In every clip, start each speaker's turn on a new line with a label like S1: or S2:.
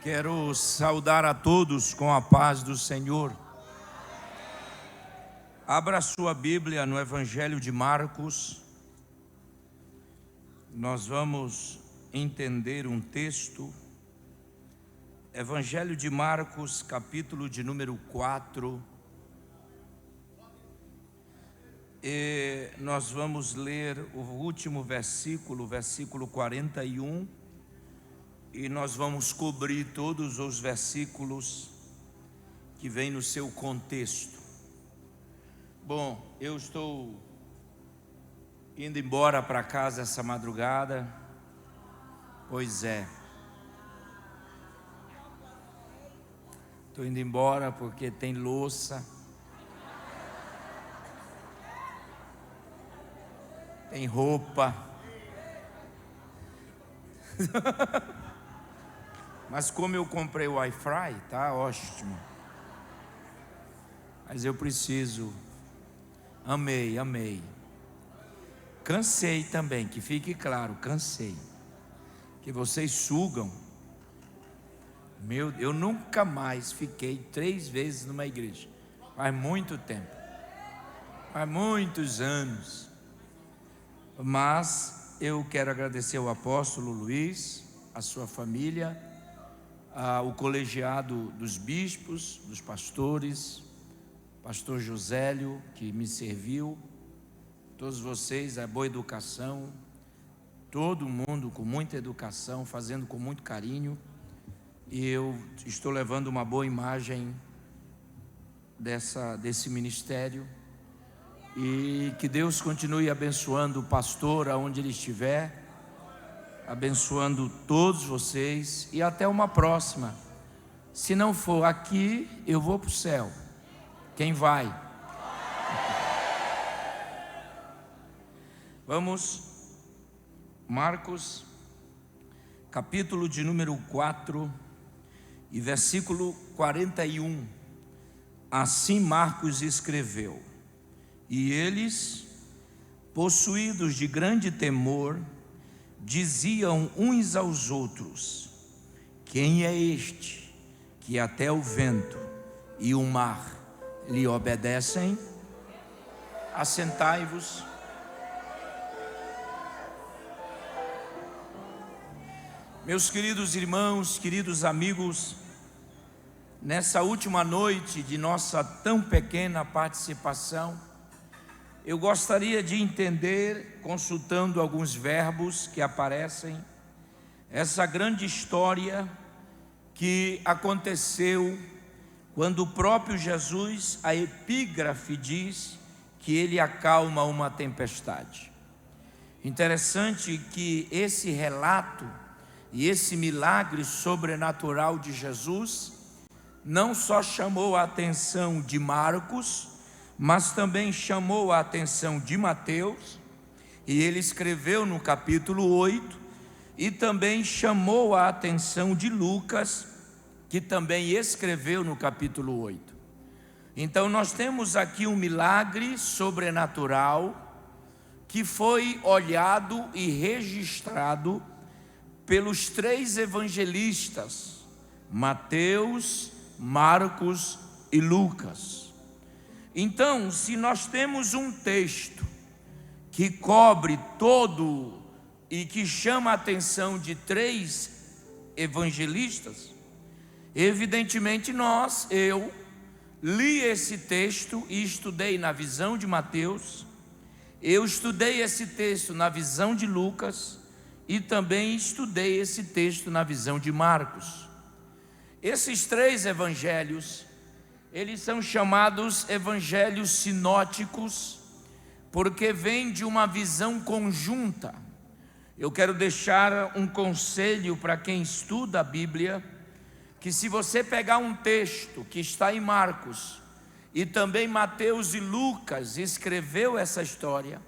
S1: Quero saudar a todos com a paz do Senhor. Abra sua Bíblia no Evangelho de Marcos. Nós vamos entender um texto. Evangelho de Marcos, capítulo de número 4. E nós vamos ler o último versículo, versículo 41. E nós vamos cobrir todos os versículos que vêm no seu contexto. Bom, eu estou indo embora para casa essa madrugada. Pois é. Estou indo embora porque tem louça. Tem roupa. Mas como eu comprei o Wi-Fi, tá ótimo. Mas eu preciso. Amei. Cansei também, que fique claro, cansei. Que vocês sugam. Eu nunca mais fiquei 3 vezes numa igreja. Faz muito tempo. Faz muitos anos. Mas eu quero agradecer ao apóstolo Luiz, a sua família, o colegiado dos bispos, dos pastores, pastor Josélio, que me serviu, todos vocês, a boa educação, todo mundo com muita educação, fazendo com muito carinho, e eu estou levando uma boa imagem desse ministério, e que Deus continue abençoando o pastor aonde ele estiver, abençoando todos vocês, e até uma próxima. Se não for aqui, eu vou para o céu. Quem vai? Vamos, Marcos, capítulo de número 4 e versículo 41. Assim Marcos escreveu: e eles, possuídos de grande temor, diziam uns aos outros: quem é este que até o vento e o mar lhe obedecem? Assentai-vos. Meus queridos irmãos, queridos amigos, nessa última noite de nossa tão pequena participação, eu gostaria de entender, consultando alguns verbos que aparecem, essa grande história que aconteceu quando o próprio Jesus, a epígrafe diz que ele acalma uma tempestade. Interessante que esse relato e esse milagre sobrenatural de Jesus não só chamou a atenção de Marcos, mas também chamou a atenção de Mateus, e ele escreveu no capítulo 8, e também chamou a atenção de Lucas, que também escreveu no capítulo 8. Então nós temos aqui um milagre sobrenatural que foi olhado e registrado pelos 3 evangelistas, Mateus, Marcos e Lucas. Então, se nós temos um texto que cobre todo e que chama a atenção de 3 evangelistas, evidentemente eu li esse texto e estudei na visão de Mateus, eu estudei esse texto na visão de Lucas e também estudei esse texto na visão de Marcos. Esses 3 evangelhos, eles são chamados evangelhos sinóticos, porque vêm de uma visão conjunta. Eu quero deixar um conselho para quem estuda a Bíblia, que se você pegar um texto que está em Marcos, e também Mateus e Lucas escreveu essa história,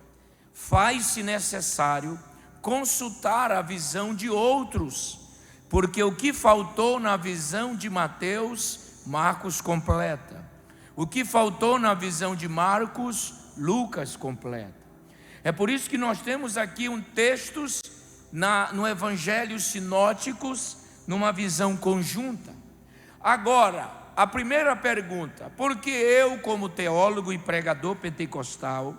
S1: faz-se necessário consultar a visão de outros, porque o que faltou na visão de Mateus, Marcos completa. O que faltou na visão de Marcos, Lucas completa. É por isso que nós temos aqui textos no Evangelho sinóticos numa visão conjunta. Agora, a primeira pergunta: por que eu, como teólogo e pregador pentecostal,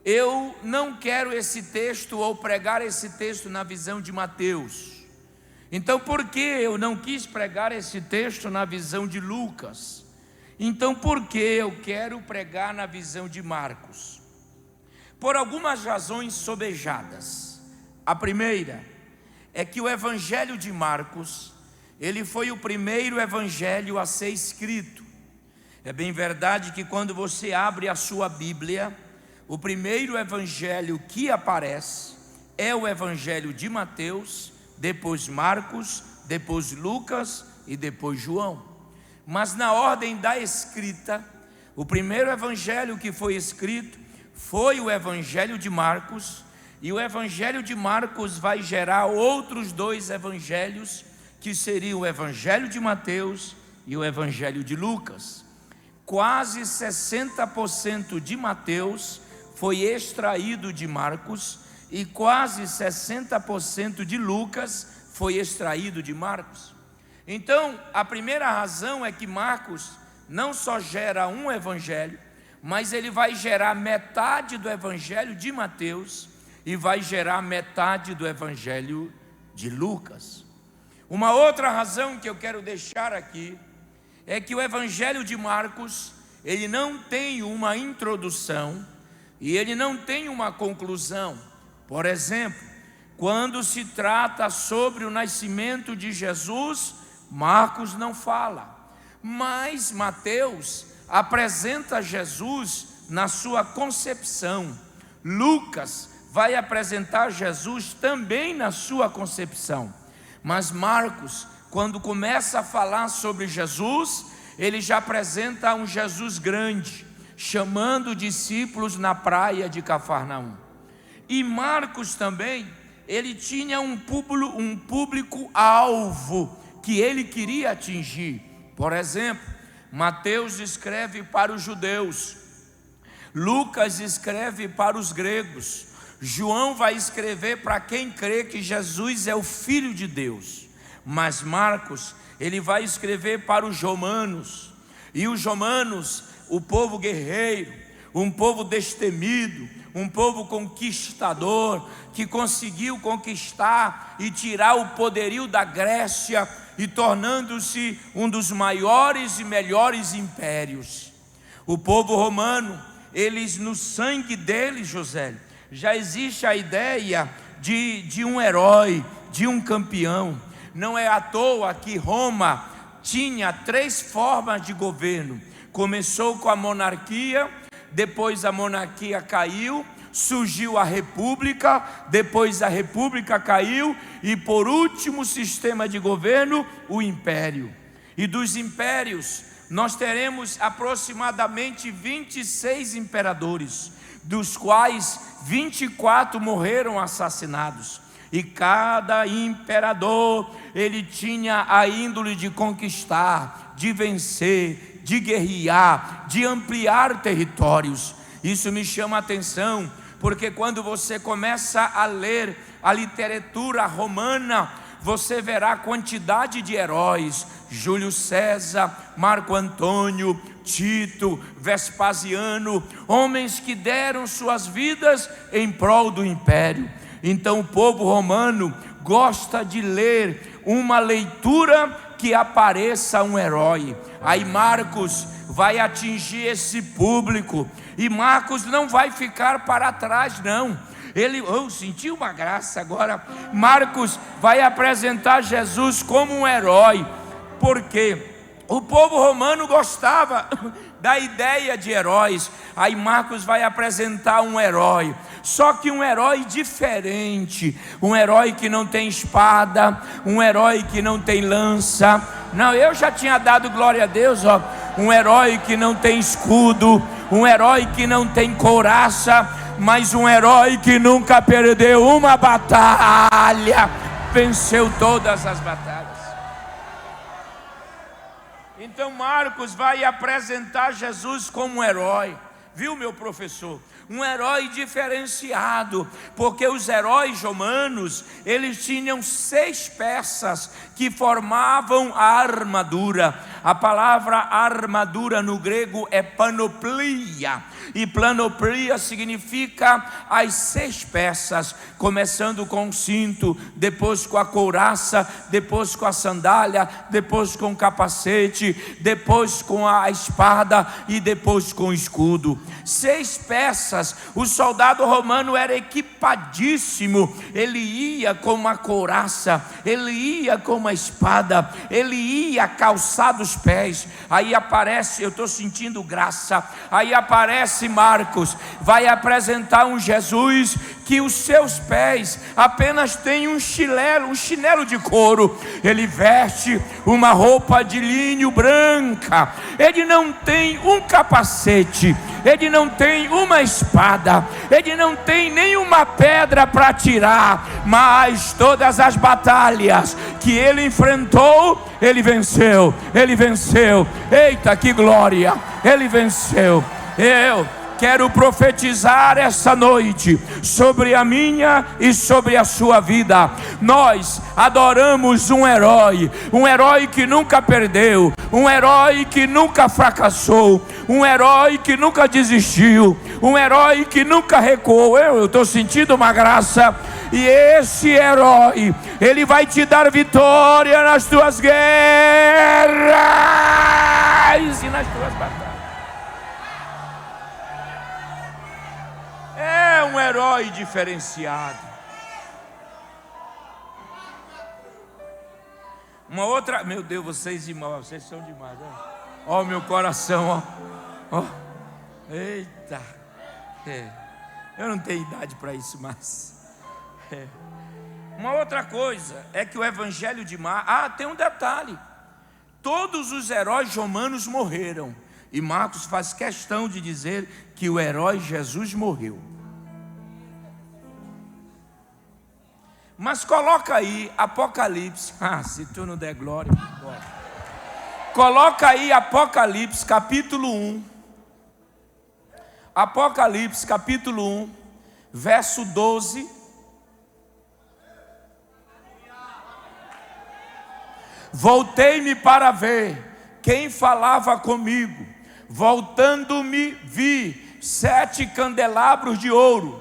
S1: eu não quero esse texto ou pregar esse texto na visão de Mateus? Então, por que eu não quis pregar esse texto na visão de Lucas? Então, por que eu quero pregar na visão de Marcos? Por algumas razões sobejadas. A primeira é que o evangelho de Marcos, ele foi o primeiro evangelho a ser escrito. É bem verdade que quando você abre a sua Bíblia, o primeiro evangelho que aparece é o evangelho de Mateus, depois Marcos, depois Lucas e depois João. Mas na ordem da escrita, o primeiro evangelho que foi escrito foi o evangelho de Marcos, e o evangelho de Marcos vai gerar outros dois evangelhos, que seriam o evangelho de Mateus e o evangelho de Lucas. Quase 60% de Mateus foi extraído de Marcos, e quase 60% de Lucas foi extraído de Marcos. Então, a primeira razão é que Marcos não só gera um evangelho, mas ele vai gerar metade do evangelho de Mateus e vai gerar metade do evangelho de Lucas. Uma outra razão que eu quero deixar aqui é que o evangelho de Marcos, ele não tem uma introdução e ele não tem uma conclusão. Por exemplo, quando se trata sobre o nascimento de Jesus, Marcos não fala, mas Mateus apresenta Jesus na sua concepção. Lucas vai apresentar Jesus também na sua concepção. Mas Marcos, quando começa a falar sobre Jesus, ele já apresenta um Jesus grande, chamando discípulos na praia de Cafarnaum. E Marcos também, ele tinha um público-alvo que ele queria atingir. Por exemplo, Mateus escreve para os judeus, Lucas escreve para os gregos, João vai escrever para quem crê que Jesus é o Filho de Deus. Mas Marcos, ele vai escrever para os romanos, e os romanos, o povo guerreiro, um povo destemido, um povo conquistador, que conseguiu conquistar e tirar o poderio da Grécia, e tornando-se um dos maiores e melhores impérios. O povo romano, eles, no sangue deles, José, já existe a ideia de um herói, de um campeão. Não é à toa que Roma tinha 3 formas de governo. Começou com a monarquia, depois a monarquia caiu, surgiu a república, depois a república caiu, e por último sistema de governo, o império. E dos impérios nós teremos aproximadamente 26 imperadores, dos quais 24 morreram assassinados. E cada imperador, ele tinha a índole de conquistar, de vencer, de guerrear, de ampliar territórios. Isso me chama a atenção, porque quando você começa a ler a literatura romana, você verá a quantidade de heróis: Júlio César, Marco Antônio, Tito, Vespasiano, homens que deram suas vidas em prol do império. Então o povo romano gosta de ler uma leitura que apareça um herói. Aí Marcos vai atingir esse público, e Marcos não vai ficar para trás não. Ele, sentiu uma graça agora. Marcos vai apresentar Jesus como um herói, porque o povo romano gostava da ideia de heróis. Aí Marcos vai apresentar um herói, só que um herói diferente, um herói que não tem espada, um herói que não tem lança. Não, eu já tinha dado glória a Deus, um herói que não tem escudo, um herói que não tem couraça, mas um herói que nunca perdeu uma batalha, venceu todas as batalhas. Então Marcos vai apresentar Jesus como um herói. Viu, meu professor? Um herói diferenciado, porque os heróis romanos, eles tinham 6 peças que formavam a armadura. A palavra armadura no grego é panoplia, e panoplia significa as 6 peças, começando com o cinto, depois com a couraça, depois com a sandália, depois com o capacete, depois com a espada e depois com o escudo. 6 peças. O soldado romano era equipadíssimo, ele ia com uma couraça, ele ia com uma espada, ele ia calçado os pés. Aí aparece, eu estou sentindo graça, aí aparece Marcos, vai apresentar um Jesus que os seus pés apenas têm um chinelo de couro. Ele veste uma roupa de linho branca, ele não tem um capacete, ele não tem uma espada, ele não tem nenhuma pedra para tirar, mas todas as batalhas que ele enfrentou, ele venceu, ele venceu. Eita, que glória! Ele venceu. Eu quero profetizar essa noite sobre a minha e sobre a sua vida. Nós adoramos um herói que nunca perdeu, um herói que nunca fracassou, um herói que nunca desistiu, um herói que nunca recuou. Eu estou sentindo uma graça. E esse herói, ele vai te dar vitória nas tuas guerras e nas tuas batalhas. É um herói diferenciado. Uma outra, meu Deus, vocês irmãos, vocês são demais. Ó, meu coração, ó. Eita. Eu não tenho idade para isso mais. Uma outra coisa é que o evangelho de Marcos, tem um detalhe: todos os heróis romanos morreram, e Marcos faz questão de dizer que o herói Jesus morreu. Mas coloca aí Apocalipse, se tu não der glória, coloca aí Apocalipse capítulo 1, Apocalipse capítulo 1, verso 12. Voltei-me para ver quem falava comigo. Voltando-me, vi 7 candelabros de ouro.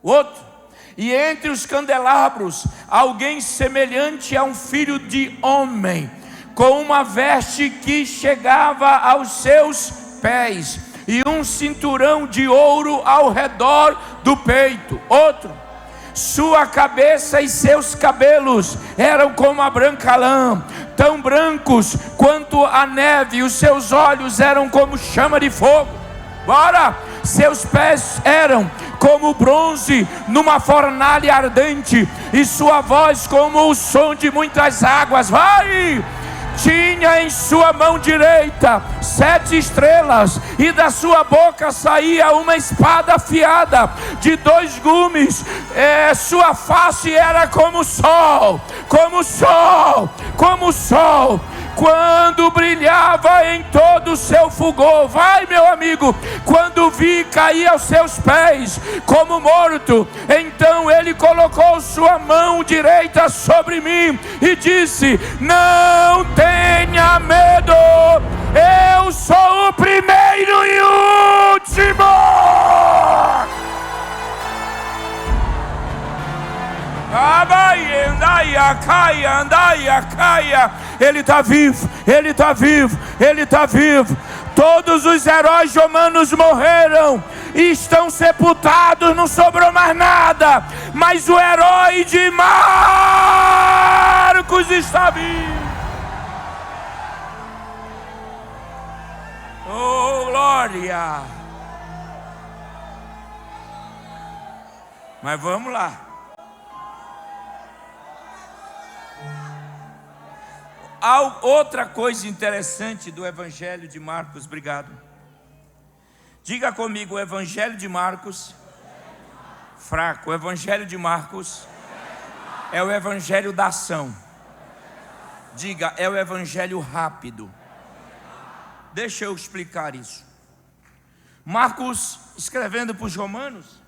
S1: Outro. E entre os candelabros, alguém semelhante a um filho de homem, com uma veste que chegava aos seus pés, e um cinturão de ouro ao redor do peito. Outro. Sua cabeça e seus cabelos eram como a branca lã, tão brancos quanto a neve, e os seus olhos eram como chama de fogo. Bora! Seus pés eram como bronze numa fornalha ardente, e sua voz como o som de muitas águas. Vai! Tinha em sua mão direita 7 estrelas, e da sua boca saía uma espada afiada de 2 gumes. Sua face era como o sol, como o sol, como o sol, quando brilhava em todo o seu fulgor. Vai, meu amigo, quando vi cair aos seus pés como morto, então ele colocou sua mão direita sobre mim e disse: não tenha medo, eu sou o primeiro e último. Ele está vivo, ele está vivo, ele está vivo. Todos os heróis romanos morreram e estão sepultados, não sobrou mais nada. Mas o herói de Marcos está vivo. Oh, glória! Mas vamos lá. Outra coisa interessante do Evangelho de Marcos, obrigado. Diga comigo, o Evangelho de Marcos, fraco. O Evangelho de Marcos é o Evangelho da ação. Diga, é o Evangelho rápido. Deixa eu explicar isso. Marcos escrevendo para os romanos.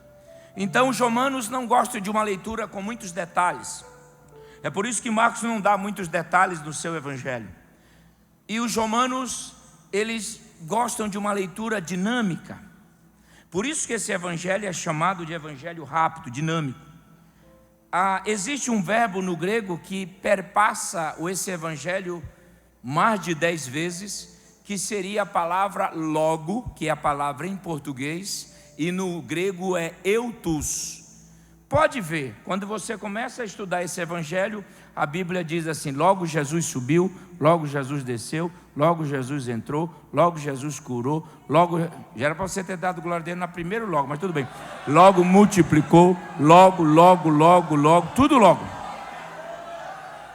S1: Então os romanos não gostam de uma leitura com muitos detalhes. É por isso que Marcos não dá muitos detalhes no seu evangelho. E os romanos, eles gostam de uma leitura dinâmica. Por isso que esse evangelho é chamado de evangelho rápido, dinâmico. Existe um verbo no grego que perpassa esse evangelho mais de 10 vezes, que seria a palavra logo, que é a palavra em português, e no grego é eutus. Pode ver, quando você começa a estudar esse evangelho, a Bíblia diz assim: logo Jesus subiu, logo Jesus desceu, logo Jesus entrou, logo Jesus curou, logo, já era para você ter dado glória a Deus na primeira logo, mas tudo bem, logo multiplicou, logo, tudo logo.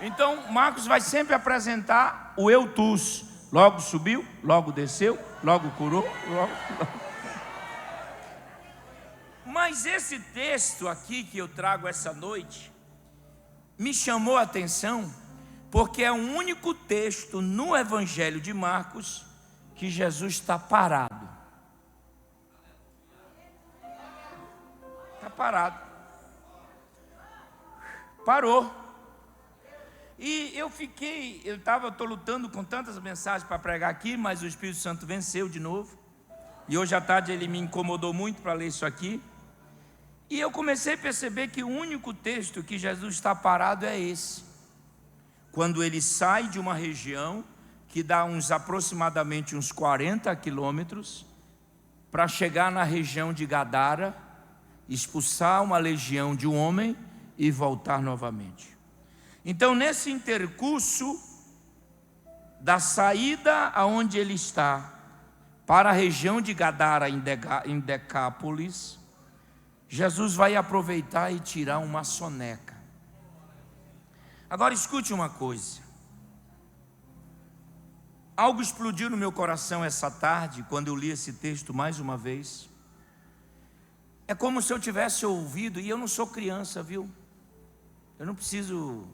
S1: Então Marcos vai sempre apresentar o eutus: logo subiu, logo desceu, logo curou, logo. Mas esse texto aqui que eu trago essa noite me chamou a atenção, porque é o único texto no Evangelho de Marcos que Jesus está parado. Está parado. Parou. E eu estou lutando com tantas mensagens para pregar aqui, mas o Espírito Santo venceu de novo. E hoje à tarde ele me incomodou muito para ler isso aqui. E eu comecei a perceber que o único texto que Jesus está parado é esse. Quando ele sai de uma região que dá aproximadamente uns 40 quilômetros, para chegar na região de Gadara, expulsar uma legião de um homem e voltar novamente. Então, nesse intercurso da saída aonde ele está, para a região de Gadara, em Decápolis, Jesus vai aproveitar e tirar uma soneca. Agora escute uma coisa. Algo explodiu no meu coração essa tarde, quando eu li esse texto mais uma vez. É como se eu tivesse ouvido, e eu não sou criança, viu? Eu não preciso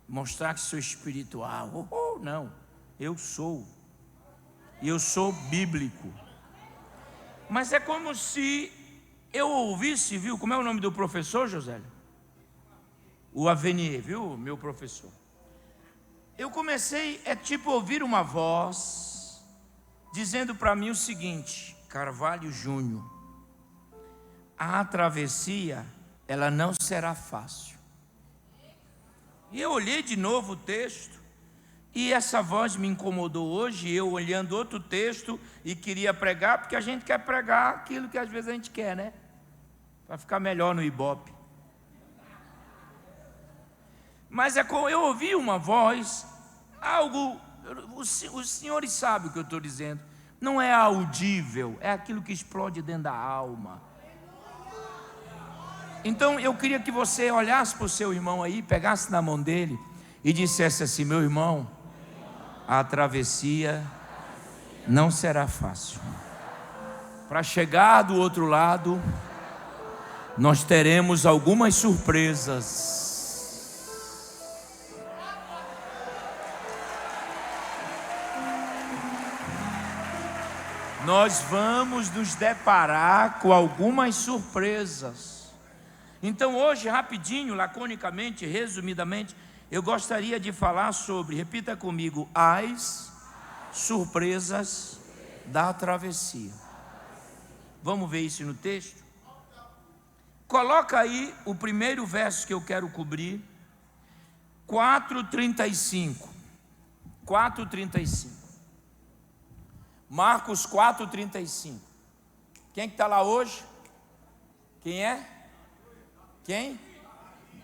S1: mostrar que sou espiritual. Não, eu sou. E eu sou bíblico. Mas é como se eu ouvisse, viu? Como é o nome do professor, Josélio? O Avenier, viu, meu professor? Eu comecei, ouvir uma voz dizendo para mim o seguinte: Carvalho Júnior, a travessia, ela não será fácil. E eu olhei de novo o texto, e essa voz me incomodou hoje, eu olhando outro texto e queria pregar, porque a gente quer pregar aquilo que às vezes a gente quer, né? Para ficar melhor no Ibope. Mas eu ouvi uma voz, algo, os senhores sabem o que eu estou dizendo, não é audível, é aquilo que explode dentro da alma. Então eu queria que você olhasse para o seu irmão aí, pegasse na mão dele e dissesse assim: meu irmão, a travessia não será fácil. Para chegar do outro lado, nós teremos algumas surpresas. Nós vamos nos deparar com algumas surpresas. Então hoje, rapidinho, laconicamente, resumidamente, eu gostaria de falar sobre, repita comigo, as surpresas da travessia. Vamos ver isso no texto? Coloca aí o primeiro verso que eu quero cobrir, 4:35. 4:35. Marcos 4:35. Quem que está lá hoje? Quem é? Quem?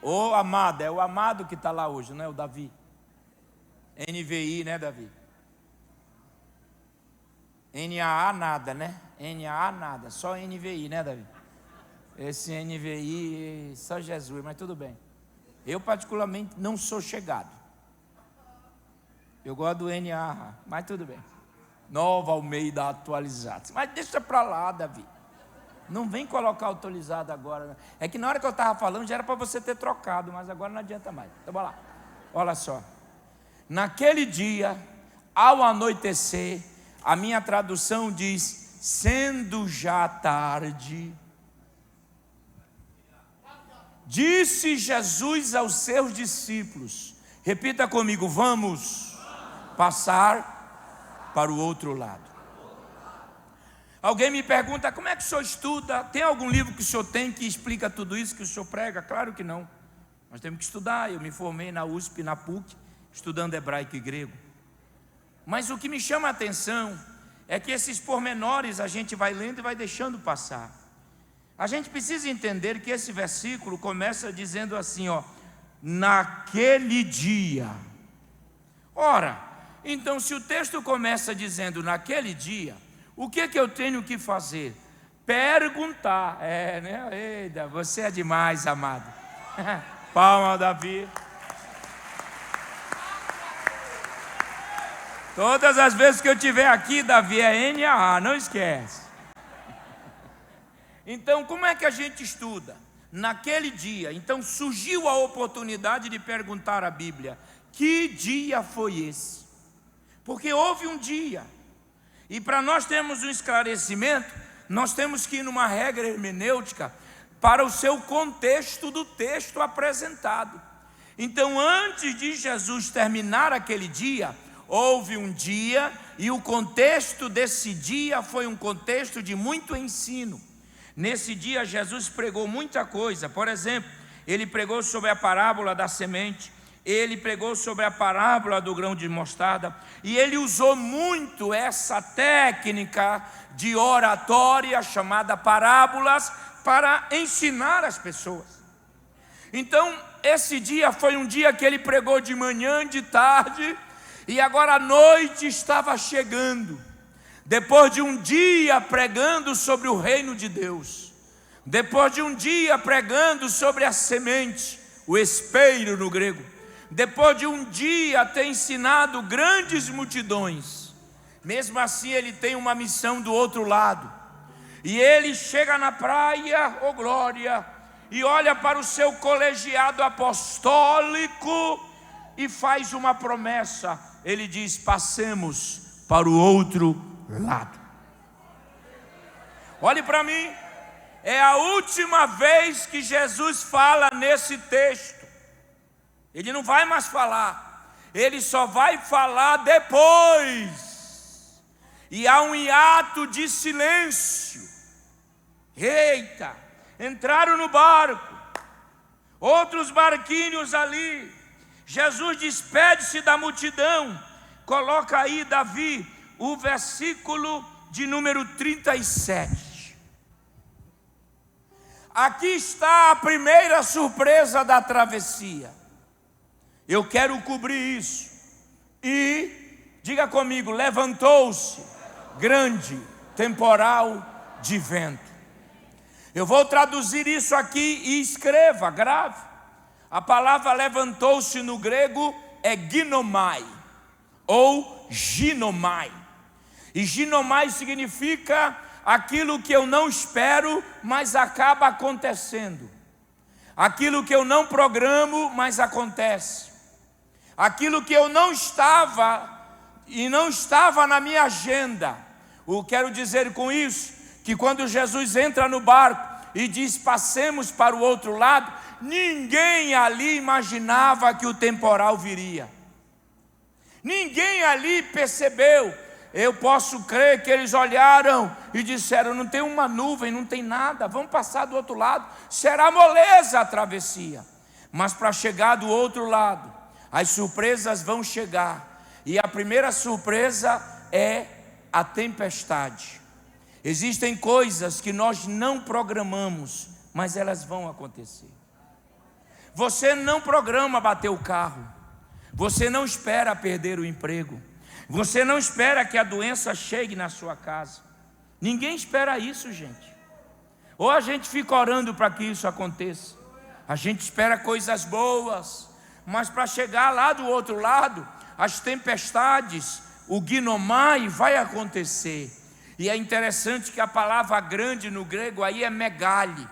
S1: O amado, é o amado que está lá hoje, não é o Davi? NVI, né, Davi? NAA nada, né? NAA nada, só NVI, né, Davi? Esse NVI, só Jesus, mas tudo bem. Eu particularmente não sou chegado. Eu gosto do NAA, mas tudo bem. Nova Almeida atualizada. Mas deixa para lá, Davi. Não vem colocar atualizado agora. É que na hora que eu estava falando já era para você ter trocado, mas agora não adianta mais. Então bora lá. Olha só. Naquele dia, ao anoitecer, a minha tradução diz: sendo já tarde, disse Jesus aos seus discípulos, repita comigo, vamos passar para o outro lado. Alguém me pergunta, como é que o senhor estuda? Tem algum livro que o senhor tem que explica tudo isso que o senhor prega? Claro que não. Nós temos que estudar. Eu me formei na USP, na PUC, estudando hebraico e grego. Mas o que me chama a atenção é que esses pormenores a gente vai lendo e vai deixando passar. A gente precisa entender que esse versículo começa dizendo assim, ó, naquele dia. Ora, então se o texto começa dizendo naquele dia, o que eu tenho que fazer? Perguntar. Né? Eita, você é demais, amado. Palma, Davi. Todas as vezes que eu estiver aqui, Davi, é NAA, não esquece. Então, como é que a gente estuda? Naquele dia, então surgiu a oportunidade de perguntar à Bíblia, que dia foi esse? Porque houve um dia. E para nós termos um esclarecimento, nós temos que ir numa regra hermenêutica para o seu contexto do texto apresentado. Então, antes de Jesus terminar aquele dia, houve um dia, e o contexto desse dia foi um contexto de muito ensino. Nesse dia, Jesus pregou muita coisa. Por exemplo, ele pregou sobre a parábola da semente, ele pregou sobre a parábola do grão de mostarda, e ele usou muito essa técnica de oratória chamada parábolas para ensinar as pessoas. Então, esse dia foi um dia que ele pregou de manhã, de tarde, e agora a noite estava chegando. Depois de um dia pregando sobre o reino de Deus, depois de um dia pregando sobre a semente, o espeiro no grego, depois de um dia ter ensinado grandes multidões, mesmo assim ele tem uma missão do outro lado, e ele chega na praia, oh glória, e olha para o seu colegiado apostólico e faz uma promessa. Ele diz, passemos para o outro lado. Olhe para mim, é a última vez que Jesus fala nesse texto. Ele não vai mais falar, ele só vai falar depois. E há um hiato de silêncio. Eita, entraram no barco, outros barquinhos ali. Jesus despede-se da multidão. Coloca aí, Davi, o versículo de número 37. Aqui está a primeira surpresa da travessia. Eu quero cobrir isso. E, diga comigo, levantou-se grande temporal de vento. Eu vou traduzir isso aqui e escreva, grave. A palavra levantou-se no grego é ginomai, ou ginomai. E ginomai significa aquilo que eu não espero, mas acaba acontecendo. Aquilo que eu não programo, mas acontece. Aquilo que eu não estava e não estava na minha agenda. Eu quero dizer com isso que quando Jesus entra no barco e diz passemos para o outro lado, ninguém ali imaginava que o temporal viria. Ninguém ali percebeu. Eu posso crer que eles olharam e disseram, não tem uma nuvem, não tem nada, vamos passar do outro lado, será moleza a travessia. Mas para chegar do outro lado, as surpresas vão chegar. E a primeira surpresa é a tempestade. Existem coisas que nós não programamos, mas elas vão acontecer. Você não programa bater o carro, você não espera perder o emprego, você não espera que a doença chegue na sua casa. Ninguém espera isso, gente. Ou a gente fica orando para que isso aconteça. A gente espera coisas boas, mas para chegar lá do outro lado, as tempestades, o ginomai vai acontecer. E é interessante que a palavra grande no grego aí é megali,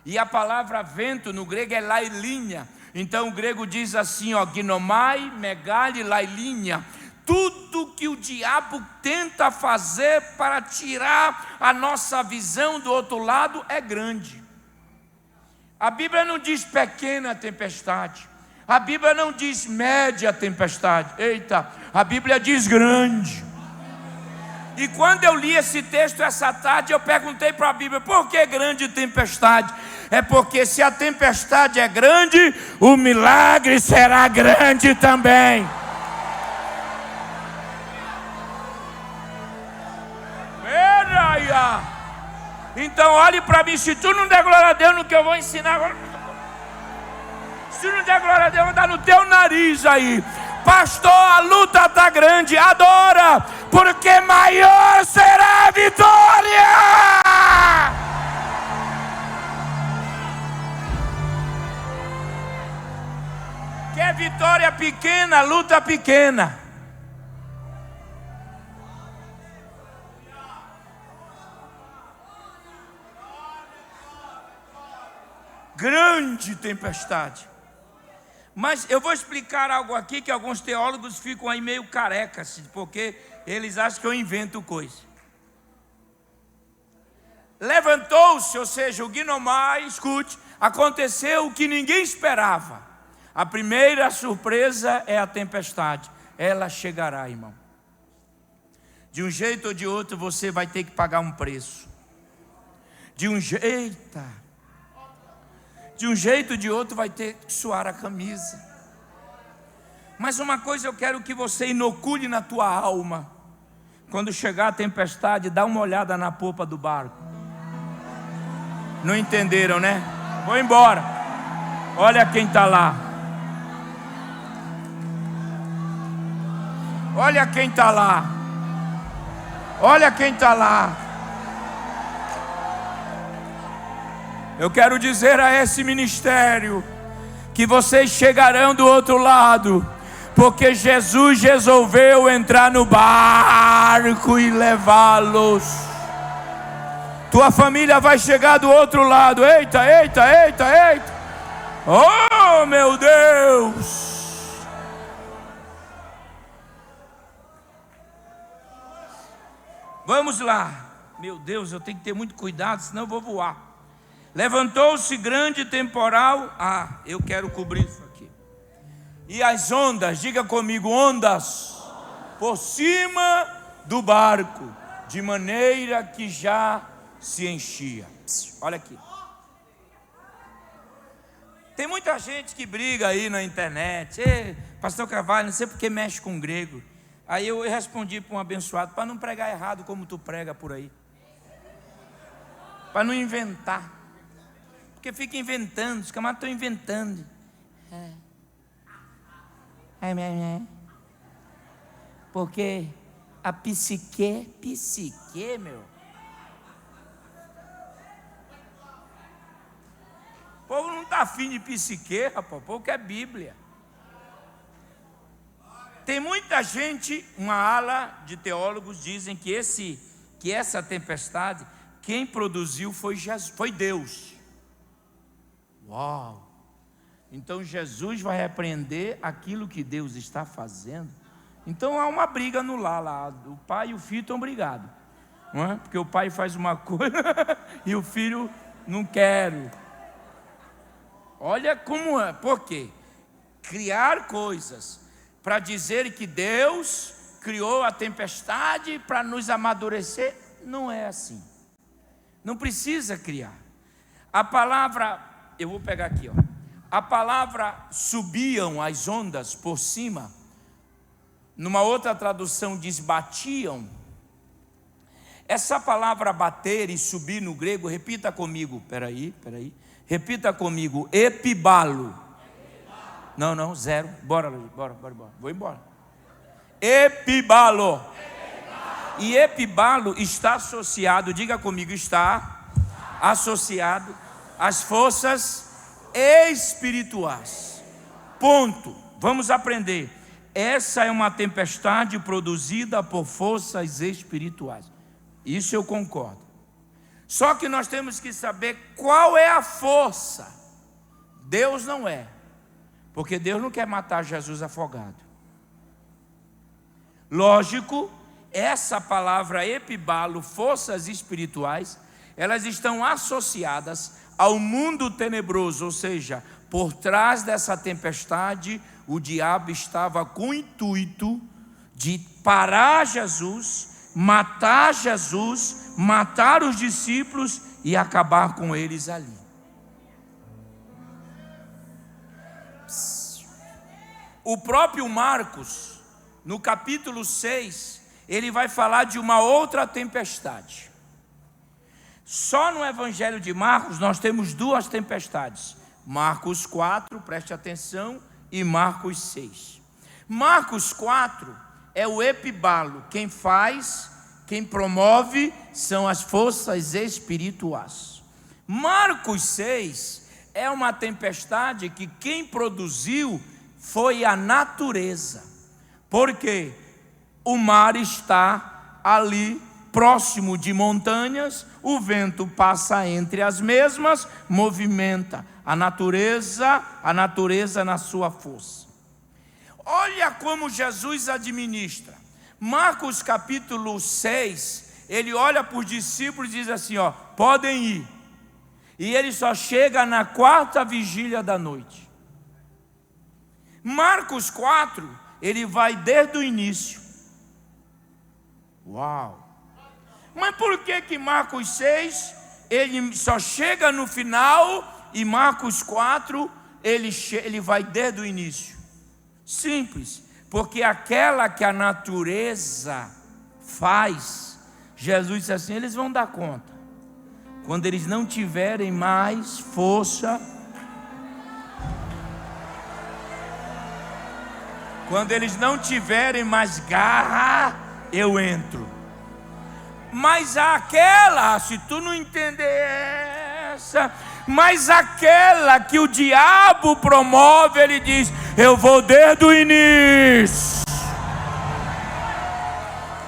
S1: e a palavra vento no grego é lailinha. Então o grego diz assim, ó, ginomai, megali, lailinha. Tudo que o diabo tenta fazer para tirar a nossa visão do outro lado é grande. A Bíblia não diz pequena tempestade, a Bíblia não diz média tempestade, eita, a Bíblia diz grande. E quando eu li esse texto essa tarde, eu perguntei para a Bíblia: por que grande tempestade? É porque se a tempestade é grande, o milagre será grande também. Então olhe para mim, se tu não der glória a Deus no que eu vou ensinar agora, se tu não der glória a Deus, eu vou dar no teu nariz aí. Pastor, a luta está grande, adora, porque maior será a vitória. Quer vitória pequena, luta pequena. Grande tempestade. Mas eu vou explicar algo aqui que alguns teólogos ficam aí meio carecas, porque eles acham que eu invento coisa. Levantou-se, ou seja, o Guinomar, escute, aconteceu o que ninguém esperava. A primeira surpresa é a tempestade. Ela chegará, irmão. De um jeito ou de outro você vai ter que pagar um preço. De um jeito ou de outro vai ter que suar a camisa. Mas uma coisa eu quero que você inocule na tua alma: quando chegar a tempestade, dá uma olhada na popa do barco. Não entenderam, né? Vou embora. Olha quem está lá. Olha quem está lá. Olha quem está lá. Eu quero dizer a esse ministério que vocês chegarão do outro lado, porque Jesus resolveu entrar no barco e levá-los. Tua família vai chegar do outro lado. Eita, eita, eita, eita. Oh, meu Deus. Vamos lá. Meu Deus, eu tenho que ter muito cuidado, senão eu vou voar. Levantou-se grande temporal. Eu quero cobrir isso aqui. E as ondas, diga comigo, ondas, por cima do barco, de maneira que já se enchia. Olha aqui. Tem muita gente que briga aí na internet: pastor Carvalho, não sei porque mexe com grego. Aí eu respondi para um abençoado: para não pregar errado como tu prega por aí, para não inventar. Porque fica inventando, os camaradas estão inventando. Porque a psique, meu. O povo não está afim de psique, rapaz, o povo quer Bíblia. Tem muita gente, uma ala de teólogos dizem que essa tempestade, quem produziu foi Jesus, foi Deus. Uau! Então Jesus vai repreender aquilo que Deus está fazendo. Então há uma briga no lar lá. O pai e o filho estão brigados, não é? Porque o pai faz uma coisa e o filho não quer. Olha como é. Por quê? Criar coisas para dizer que Deus criou a tempestade para nos amadurecer, não é assim. Não precisa criar. A palavra, eu vou pegar aqui, ó. A palavra subiam as ondas por cima, numa outra tradução diz batiam. Essa palavra bater e subir no grego, repita comigo, peraí. Repita comigo, epibalo. Não, zero, bora. Vou embora. Epibalo. E epibalo está associado, diga comigo, está associado às forças espirituais. Ponto. Vamos aprender. Essa é uma tempestade produzida por forças espirituais. Isso eu concordo. Só que nós temos que saber qual é a força. Deus não é. Porque Deus não quer matar Jesus afogado. Lógico, essa palavra epibalo, forças espirituais, elas estão associadas ao mundo tenebroso, ou seja, por trás dessa tempestade, o diabo estava com o intuito de parar Jesus, matar os discípulos e acabar com eles ali. O próprio Marcos, no capítulo 6, ele vai falar de uma outra tempestade. Só no Evangelho de Marcos nós temos duas tempestades. Marcos 4, preste atenção, e Marcos 6. Marcos 4 é o epibalo. Quem faz, quem promove são as forças espirituais. Marcos 6 é uma tempestade que quem produziu foi a natureza. Porque o mar está ali próximo de montanhas, o vento passa entre as mesmas, movimenta a natureza na sua força. Olha como Jesus administra. Marcos capítulo 6, ele olha para os discípulos e diz assim, podem ir. E ele só chega na quarta vigília da noite. Marcos 4, ele vai desde o início. Uau! Mas por que Marcos 6, ele só chega no final, e Marcos 4, ele vai desde o início? Simples, porque aquela que a natureza faz, Jesus disse assim, eles vão dar conta. Quando eles não tiverem mais força, quando eles não tiverem mais garra, eu entro. Mas aquela, se tu não entender essa, mas aquela que o diabo promove, ele diz, eu vou desde o início.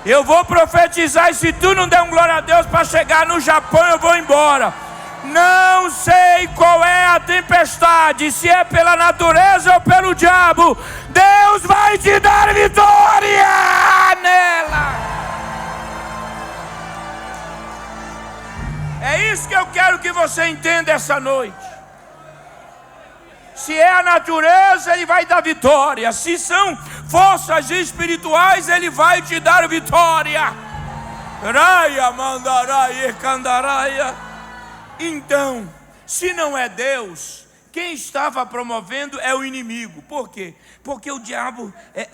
S1: Eu vou profetizar, e se tu não der um glória a Deus para chegar no Japão, eu vou embora. Não sei qual é a tempestade, se é pela natureza ou pelo diabo, Deus vai te dar vitória nela. É isso que eu quero que você entenda essa noite. Se é a natureza, Ele vai dar vitória. Se são forças espirituais, Ele vai te dar vitória. Raia, mandaraia, candaraia. Então, se não é Deus, quem estava promovendo é o inimigo. Por quê? Porque o diabo,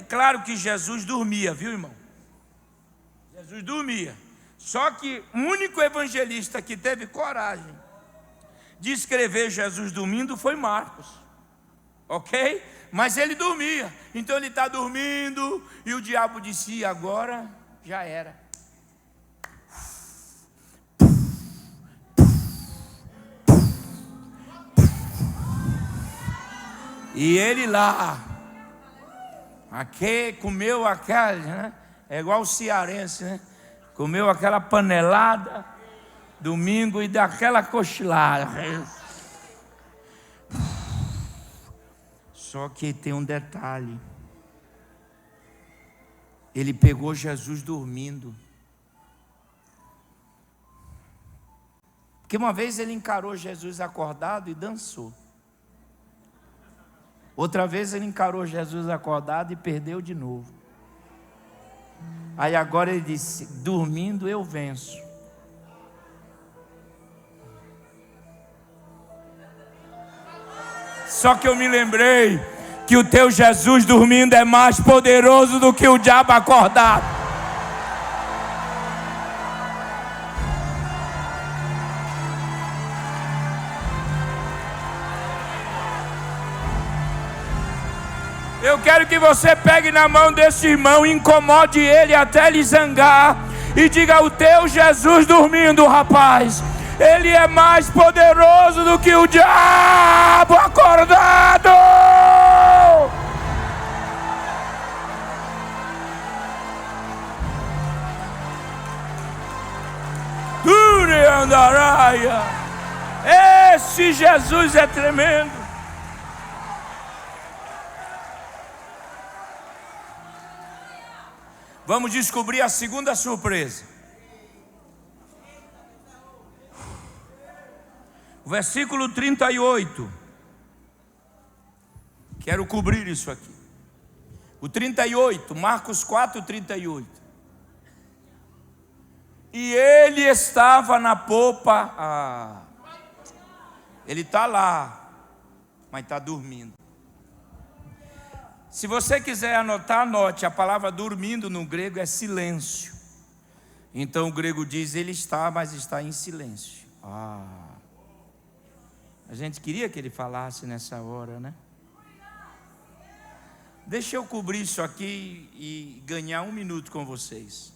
S1: claro que Jesus dormia, viu, irmão? Jesus dormia. Só que o único evangelista que teve coragem de escrever Jesus dormindo foi Marcos. Ok? Mas ele dormia. Então ele está dormindo e o diabo disse, agora já era. E ele lá, comeu aquela, né? É igual o cearense, né? Comeu aquela panelada domingo e daquela cochilada. Só que tem um detalhe. Ele pegou Jesus dormindo. Porque uma vez ele encarou Jesus acordado e dançou. Outra vez ele encarou Jesus acordado e perdeu de novo. Aí agora ele disse, dormindo eu venço. Só que eu me lembrei que o teu Jesus dormindo é mais poderoso do que o diabo acordado. Eu quero que você pegue na mão desse irmão, incomode ele até ele zangar e diga, o teu Jesus dormindo, rapaz, ele é mais poderoso do que o diabo acordado. Esse Jesus é tremendo. Vamos descobrir a segunda surpresa. O versículo 38. Quero cobrir isso aqui. O 38, Marcos 4, 38. E ele estava na popa. Ele está lá, mas está dormindo. Se você quiser anotar, anote. A palavra dormindo no grego é silêncio. Então o grego diz: ele está, mas está em silêncio. A gente queria que ele falasse nessa hora, né? Deixa eu cobrir isso aqui e ganhar 1 minuto com vocês.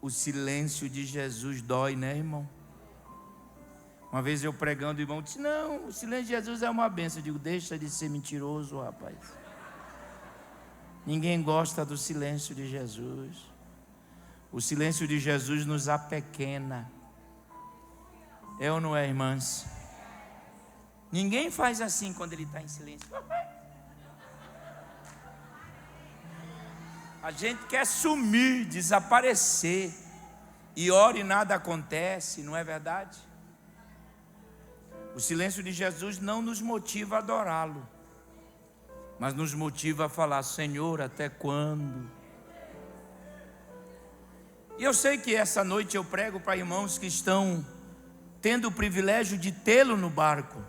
S1: O silêncio de Jesus dói, né, irmão? Uma vez eu pregando, o irmão disse: não, o silêncio de Jesus é uma bênção. Eu digo: deixa de ser mentiroso, rapaz. Ninguém gosta do silêncio de Jesus. O silêncio de Jesus nos apequena. É ou não é, irmãs? Ninguém faz assim quando ele está em silêncio. A gente quer sumir, desaparecer. E ora e nada acontece, não é verdade? O silêncio de Jesus não nos motiva a adorá-lo, mas nos motiva a falar: Senhor, até quando? E eu sei que essa noite eu prego para irmãos que estão tendo o privilégio de tê-lo no barco,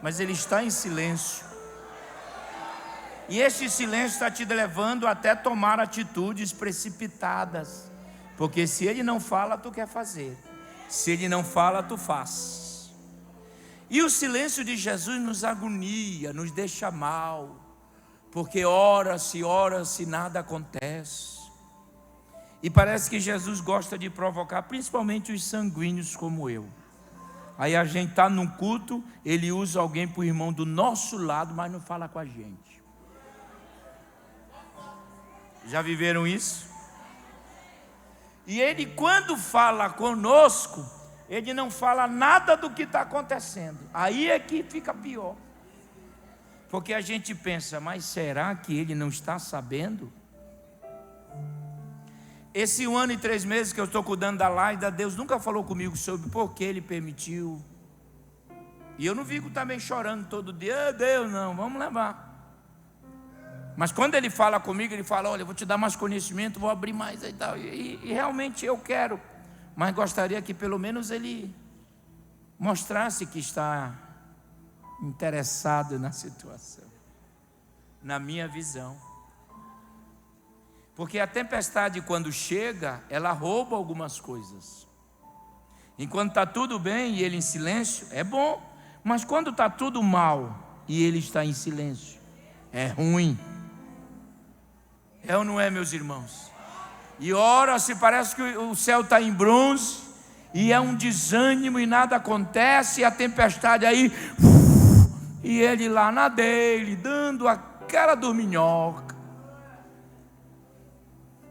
S1: mas ele está em silêncio. E este silêncio está te levando até tomar atitudes precipitadas, porque se ele não fala, tu quer fazer. Se ele não fala, tu faz. E o silêncio de Jesus nos agonia, nos deixa mal, porque ora-se, nada acontece. E parece que Jesus gosta de provocar, principalmente os sanguíneos como eu. Aí a gente está num culto, ele usa alguém para o irmão do nosso lado, mas não fala com a gente. Já viveram isso? E ele, quando fala conosco, ele não fala nada do que está acontecendo. Aí é que fica pior. Porque a gente pensa: mas será que ele não está sabendo? Esse 1 ano e 3 meses que eu estou cuidando da Laida, Deus nunca falou comigo sobre por que Ele permitiu. E eu não fico também chorando todo dia: Deus, não, vamos levar. Mas quando Ele fala comigo, Ele fala: olha, eu vou te dar mais conhecimento, vou abrir mais e tal. E realmente eu quero, mas gostaria que pelo menos Ele mostrasse que está interessado na situação, na minha visão. Porque a tempestade, quando chega, ela rouba algumas coisas. Enquanto está tudo bem e ele em silêncio, é bom. Mas quando está tudo mal e ele está em silêncio, é ruim. É ou não é, meus irmãos? E ora, se parece que o céu está em bronze, e é um desânimo e nada acontece, e a tempestade aí, e ele lá na dele, dando aquela dorminhoca.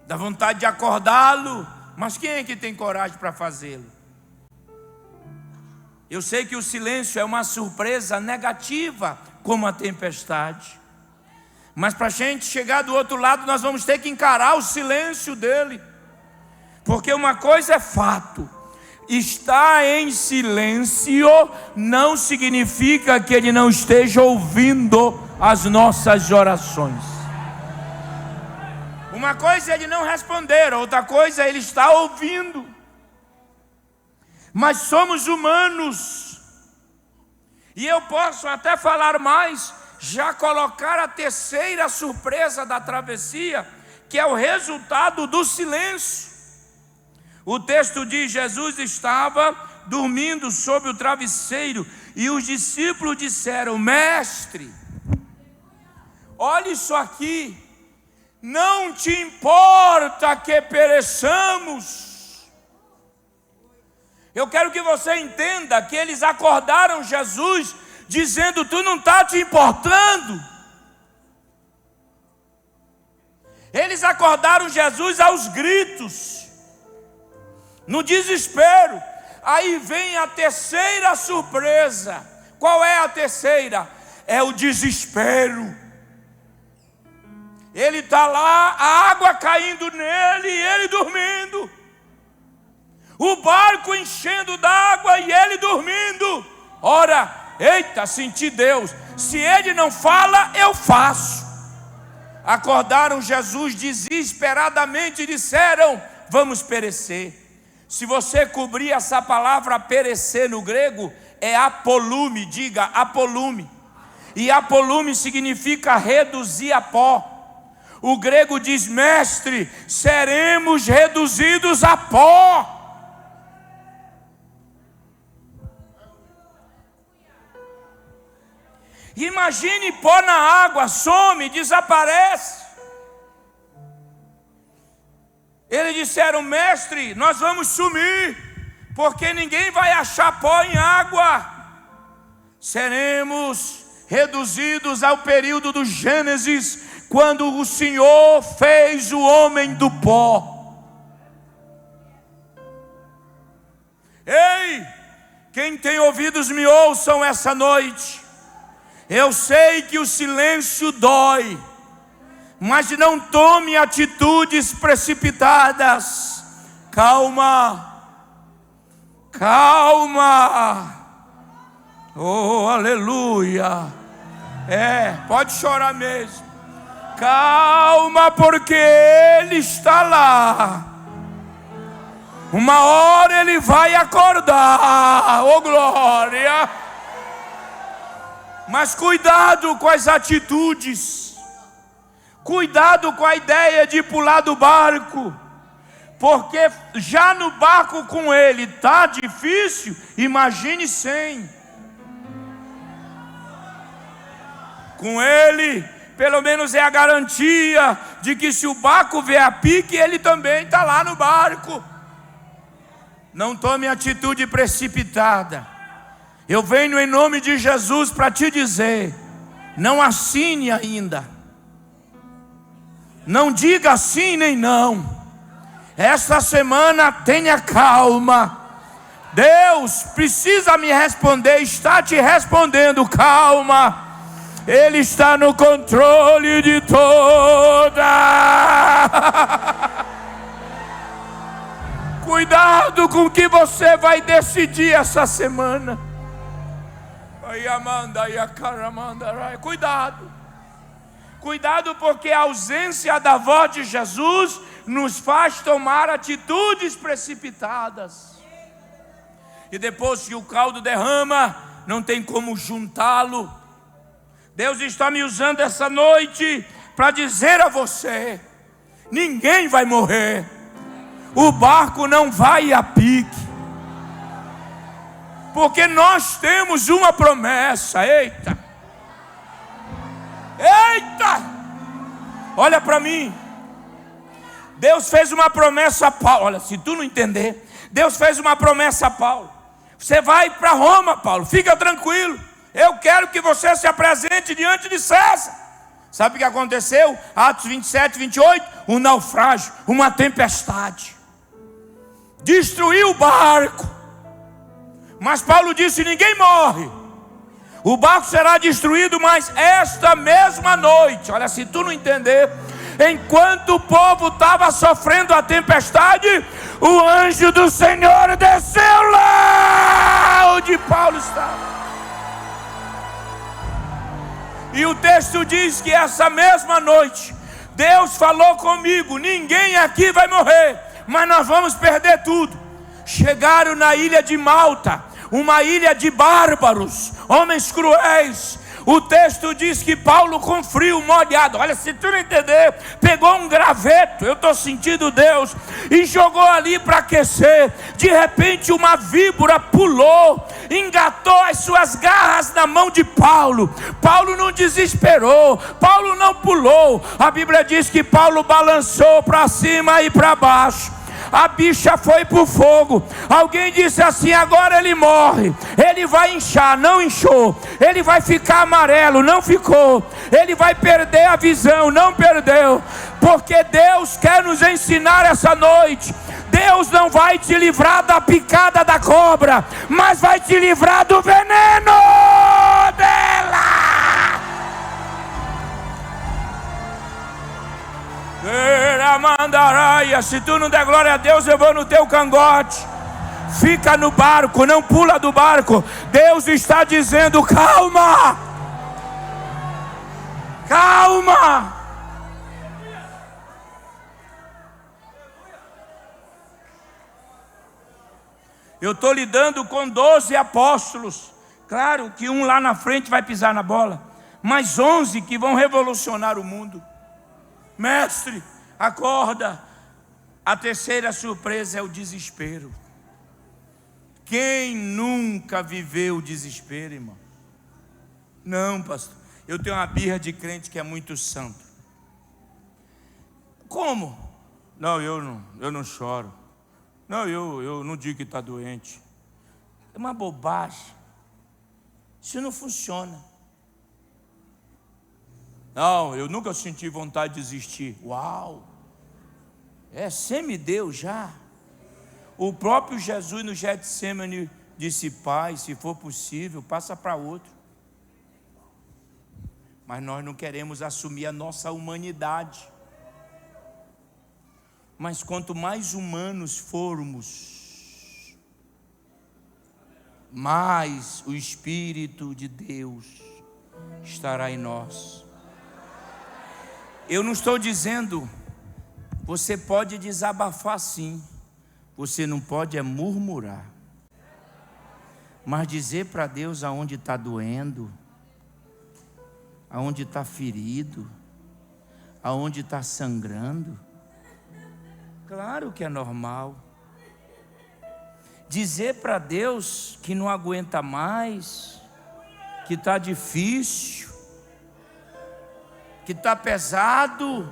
S1: Dá vontade de acordá-lo, mas quem é que tem coragem para fazê-lo? Eu sei que o silêncio é uma surpresa negativa, como a tempestade. Mas para a gente chegar do outro lado, nós vamos ter que encarar o silêncio dele. Porque uma coisa é fato: estar em silêncio não significa que ele não esteja ouvindo as nossas orações. Uma coisa é ele não responder, outra coisa é ele estar ouvindo. Mas somos humanos. E eu posso até falar mais, já colocar a terceira surpresa da travessia, que é o resultado do silêncio. O texto diz: Jesus estava dormindo sobre o travesseiro, e os discípulos disseram: Mestre, olha isso aqui. Não te importa que pereçamos? Eu quero que você entenda que eles acordaram Jesus dizendo: tu não está te importando. Eles acordaram Jesus aos gritos, no desespero. Aí vem a terceira surpresa. Qual é a terceira? É o desespero. Ele está lá, a água caindo nele e ele dormindo. O barco enchendo d'água e ele dormindo. Ora, eita, senti Deus. Se ele não fala, eu faço. Acordaram Jesus desesperadamente e disseram: vamos perecer. Se você cobrir essa palavra perecer no grego, é apolume, diga apolume. E apolume significa reduzir a pó. O grego diz: mestre, seremos reduzidos a pó. Imagine pó na água, some, desaparece. Eles disseram: mestre, nós vamos sumir, porque ninguém vai achar pó em água. Seremos reduzidos ao período do Gênesis, quando o Senhor fez o homem do pó. Ei, quem tem ouvidos me ouçam essa noite. Eu sei que o silêncio dói, mas não tome atitudes precipitadas. Calma, calma. Oh, aleluia. Pode chorar mesmo. Calma, porque Ele está lá. Uma hora Ele vai acordar. Oh, glória. Mas cuidado com as atitudes. Cuidado com a ideia de pular do barco. Porque já no barco com Ele está difícil, imagine sem. Com Ele, pelo menos é a garantia de que se o barco vier a pique, Ele também está lá no barco. Não tome atitude precipitada. Eu venho em nome de Jesus para te dizer: não assine ainda. Não diga sim nem não. Esta semana tenha calma. Deus precisa me responder, está te respondendo, calma. Ele está no controle de toda. Cuidado com o que você vai decidir essa semana. Cuidado. Cuidado, porque a ausência da voz de Jesus nos faz tomar atitudes precipitadas. E depois que o caldo derrama, não tem como juntá-lo. Deus está me usando essa noite para dizer a você: ninguém vai morrer. O barco não vai a pique. Porque nós temos uma promessa. Eita! Eita! Olha para mim. Deus fez uma promessa a Paulo. Olha, se tu não entender, Deus fez uma promessa a Paulo. Você vai para Roma, Paulo, fica tranquilo. Eu quero que você se apresente diante de César. Sabe o que aconteceu? Atos 27, 28. Um naufrágio, uma tempestade. Destruiu o barco. Mas Paulo disse: ninguém morre. O barco será destruído, mas esta mesma noite, olha, se tu não entender, enquanto o povo estava sofrendo a tempestade, o anjo do Senhor desceu lá onde Paulo estava. E o texto diz que essa mesma noite, Deus falou comigo: ninguém aqui vai morrer, mas nós vamos perder tudo. Chegaram na ilha de Malta, uma ilha de bárbaros, homens cruéis. O texto diz que Paulo, com frio molhado, olha, se tu não entender, pegou um graveto, eu estou sentindo Deus, e jogou ali para aquecer. De repente uma víbora pulou, engatou as suas garras na mão de Paulo. Paulo não desesperou, Paulo não pulou. A Bíblia diz que Paulo balançou para cima e para baixo. A bicha foi para o fogo. Alguém disse assim: agora ele morre. Ele vai inchar, não inchou. Ele vai ficar amarelo, não ficou. Ele vai perder a visão, não perdeu. Porque Deus quer nos ensinar essa noite: Deus não vai te livrar da picada da cobra, mas vai te livrar do veneno dela. Mandaraia, se tu não der glória a Deus, eu vou no teu cangote. Fica no barco, não pula do barco. Deus está dizendo: calma, calma. Eu estou lidando com 12 apóstolos. Claro que um lá na frente vai pisar na bola, mas 11 que vão revolucionar o mundo. Mestre, acorda. A terceira surpresa é o desespero. Quem nunca viveu o desespero, irmão? Não, pastor, eu tenho uma birra de crente que é muito santo. Como? Não, eu não choro. Não, eu não digo que está doente. É uma bobagem. Isso não funciona. Não, eu nunca senti vontade de desistir. Uau! Semideus já. O próprio Jesus no Getsemane disse: Pai, se for possível, passa para outro. Mas nós não queremos assumir a nossa humanidade. Mas quanto mais humanos formos, mais o Espírito de Deus estará em nós. Eu não estou dizendo, você pode desabafar sim, você não pode murmurar, mas dizer para Deus aonde está doendo, aonde está ferido, aonde está sangrando. Claro que é normal. Dizer para Deus que não aguenta mais, que está difícil, que está pesado.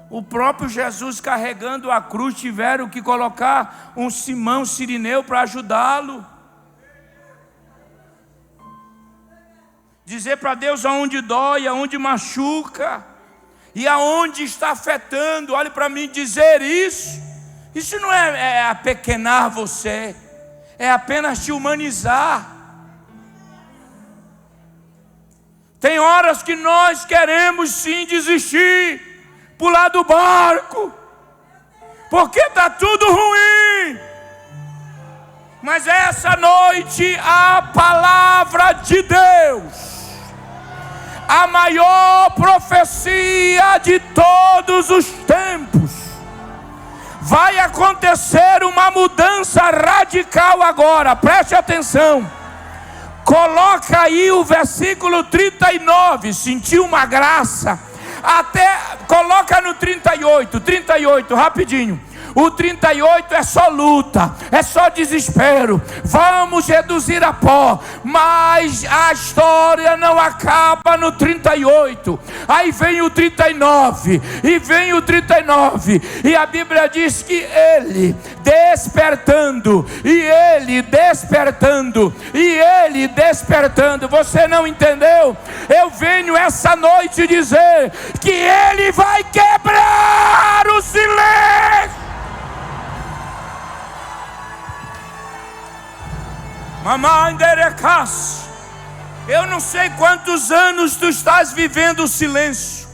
S1: O próprio Jesus carregando a cruz tiveram que colocar um Simão Cirineu para ajudá-lo. Dizer para Deus aonde dói, aonde machuca e aonde está afetando. Olhe para mim, dizer isso não é apequenar você, é apenas te humanizar. Tem horas que nós queremos sim desistir, pular do barco, porque está tudo ruim. Mas essa noite a palavra de Deus, a maior profecia de todos os tempos, vai acontecer uma mudança radical agora. Preste atenção. Coloca aí o versículo 39. Sentiu uma graça? Coloca no 38, rapidinho. O 38 é só luta, é só desespero. Vamos reduzir a pó. Mas a história não acaba no 38. Aí vem o 39. E vem o 39. E a Bíblia diz que ele despertando. E ele despertando. E ele despertando. Você não entendeu? Eu venho essa noite dizer que ele vai quebrar o silêncio. Mamãe derecas, eu não sei quantos anos tu estás vivendo o silêncio,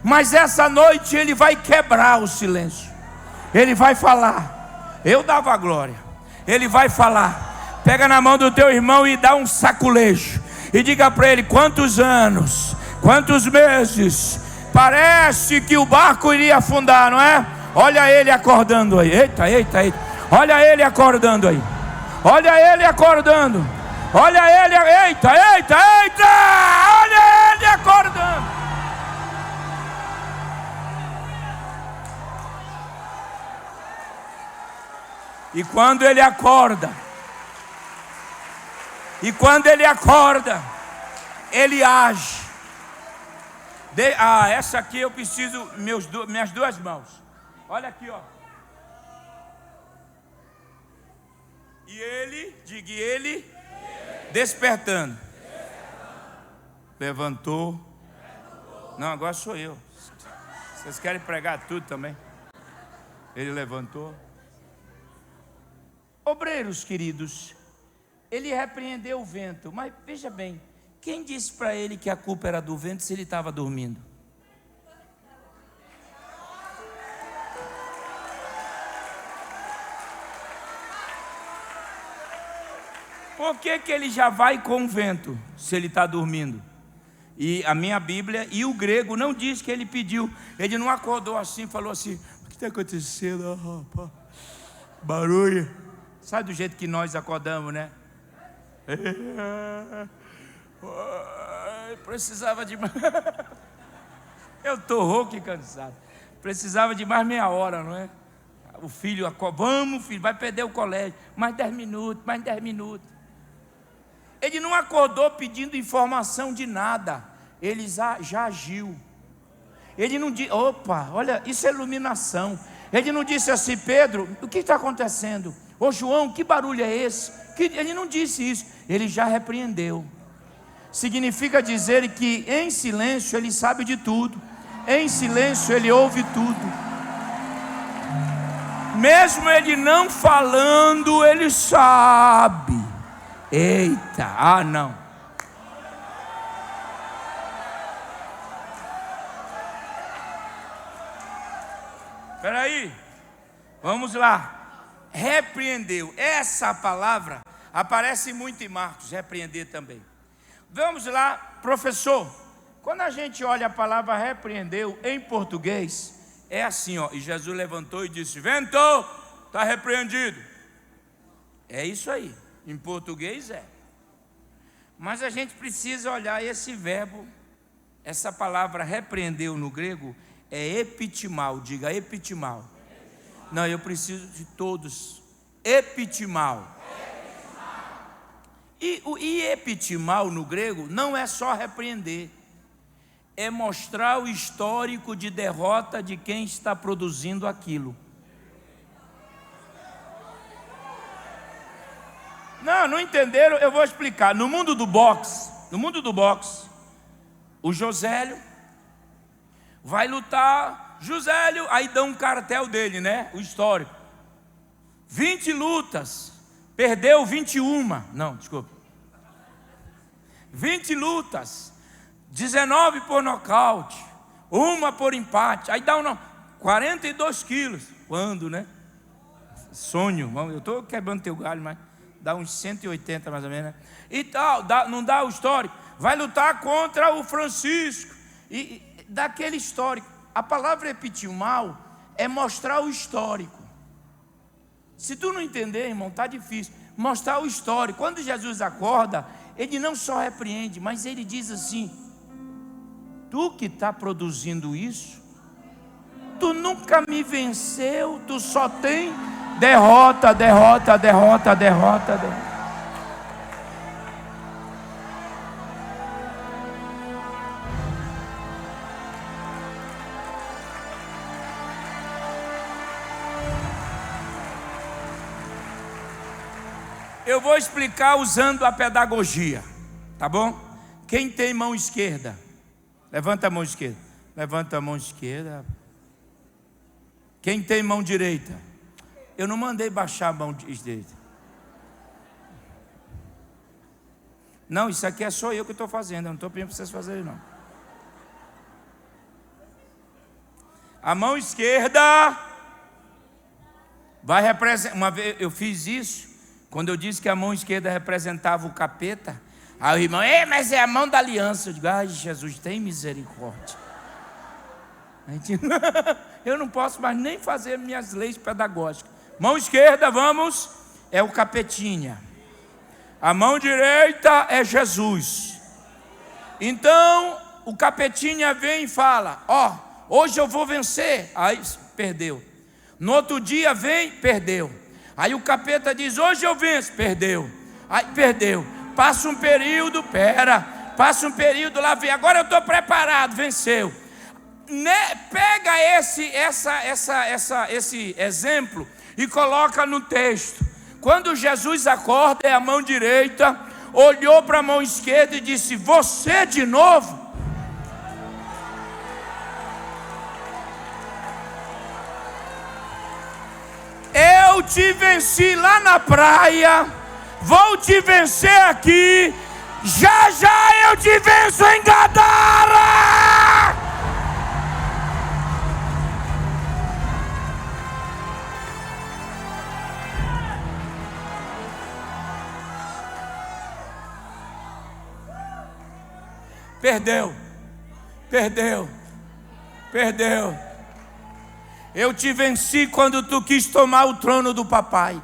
S1: mas essa noite ele vai quebrar o silêncio. Ele vai falar. Eu dava glória. Ele vai falar. Pega na mão do teu irmão e dá um saculejo e diga para ele: quantos anos, quantos meses, parece que o barco iria afundar, não é? Olha ele acordando aí. Eita. Olha ele acordando aí. Olha ele acordando. Olha ele, eita. Olha ele acordando. E quando ele acorda, ele age. Essa aqui eu preciso, minhas duas mãos. Olha aqui, ó. E ele, despertando. Levantou. Não, agora sou eu. Vocês querem pregar tudo também? Ele levantou. Obreiros queridos, ele repreendeu o vento. Mas veja bem, quem disse para ele que a culpa era do vento se ele estava dormindo? por que ele já vai com o vento, se ele está dormindo? E a minha Bíblia e o grego não diz que ele pediu. Ele não acordou assim, falou assim: o que está acontecendo, rapaz? Barulho. Sabe do jeito que nós acordamos, né? Precisava de mais. Eu estou rouco e cansado. Precisava de mais meia hora, não é? O filho acorda: vamos, filho, vai perder o colégio. Mais 10 minutos, mais 10 minutos. Ele não acordou pedindo informação de nada. Ele já agiu. Ele não disse: opa, olha, isso é iluminação. Ele não disse assim: Pedro, o que está acontecendo? Ô João, que barulho é esse? Ele não disse isso. Ele já repreendeu. Significa dizer que em silêncio ele sabe de tudo. Em silêncio ele ouve tudo. Mesmo ele não falando, ele sabe. Eita, não. Espera aí, vamos lá. Repreendeu. Essa palavra aparece muito em Marcos, repreender também. Vamos lá, professor. Quando a gente olha a palavra repreendeu em português, é assim, ó. E Jesus levantou e disse: vento, está repreendido. É isso aí. Em português é. Mas a gente precisa olhar esse verbo. Essa palavra repreendeu no grego é epitimal. Diga epitimal. Não, eu preciso de todos. Epitimal. E o epitimal no grego não é só repreender, é mostrar o histórico de derrota de quem está produzindo aquilo. Não entenderam? Eu vou explicar. No mundo do boxe, o Josélio vai lutar. Josélio, aí dá um cartel dele, né? O histórico. 20 lutas, perdeu 21. Não, desculpa. 20 lutas, 19 por nocaute, 1 por empate. Aí dá 42 quilos. Quando, né? Sonho. Eu estou quebrando teu galho, mas dá uns 180 mais ou menos, né? E tal, não dá o histórico. Vai lutar contra o Francisco. E daquele histórico. A palavra epitimal é mostrar o histórico. Se tu não entender, irmão, está difícil. Mostrar o histórico. Quando Jesus acorda, ele não só repreende, mas ele diz assim: tu que está produzindo isso, tu nunca me venceu, tu só tem derrota, derrota, derrota, derrota, derrota. Eu vou explicar usando a pedagogia, tá bom? Quem tem mão esquerda? Levanta a mão esquerda. Levanta a mão esquerda. Quem tem mão direita? Eu não mandei baixar a mão direita. Não, isso aqui é só eu que estou fazendo. Eu não estou pedindo para vocês fazerem, não. A mão esquerda vai representar. Uma vez eu fiz isso. Quando eu disse que a mão esquerda representava o capeta, aí o irmão: mas é a mão da aliança. Eu digo: ai, Jesus, tem misericórdia. Eu não posso mais nem fazer minhas leis pedagógicas. Mão esquerda, vamos, é o capetinha. A mão direita é Jesus. Então, o capetinha vem e fala: hoje eu vou vencer. Aí, perdeu. No outro dia vem, perdeu. Aí o capeta diz: hoje eu venço. Perdeu. Aí perdeu. Passa um período, passa um período, lá vem. Agora eu estou preparado, venceu. Pega esse exemplo e coloca no texto. Quando Jesus acorda, é a mão direita, olhou para a mão esquerda e disse: você de novo? Eu te venci lá na praia, vou te vencer aqui, já já eu te venço em Gadara. Perdeu. Eu te venci quando tu quis tomar o trono do papai.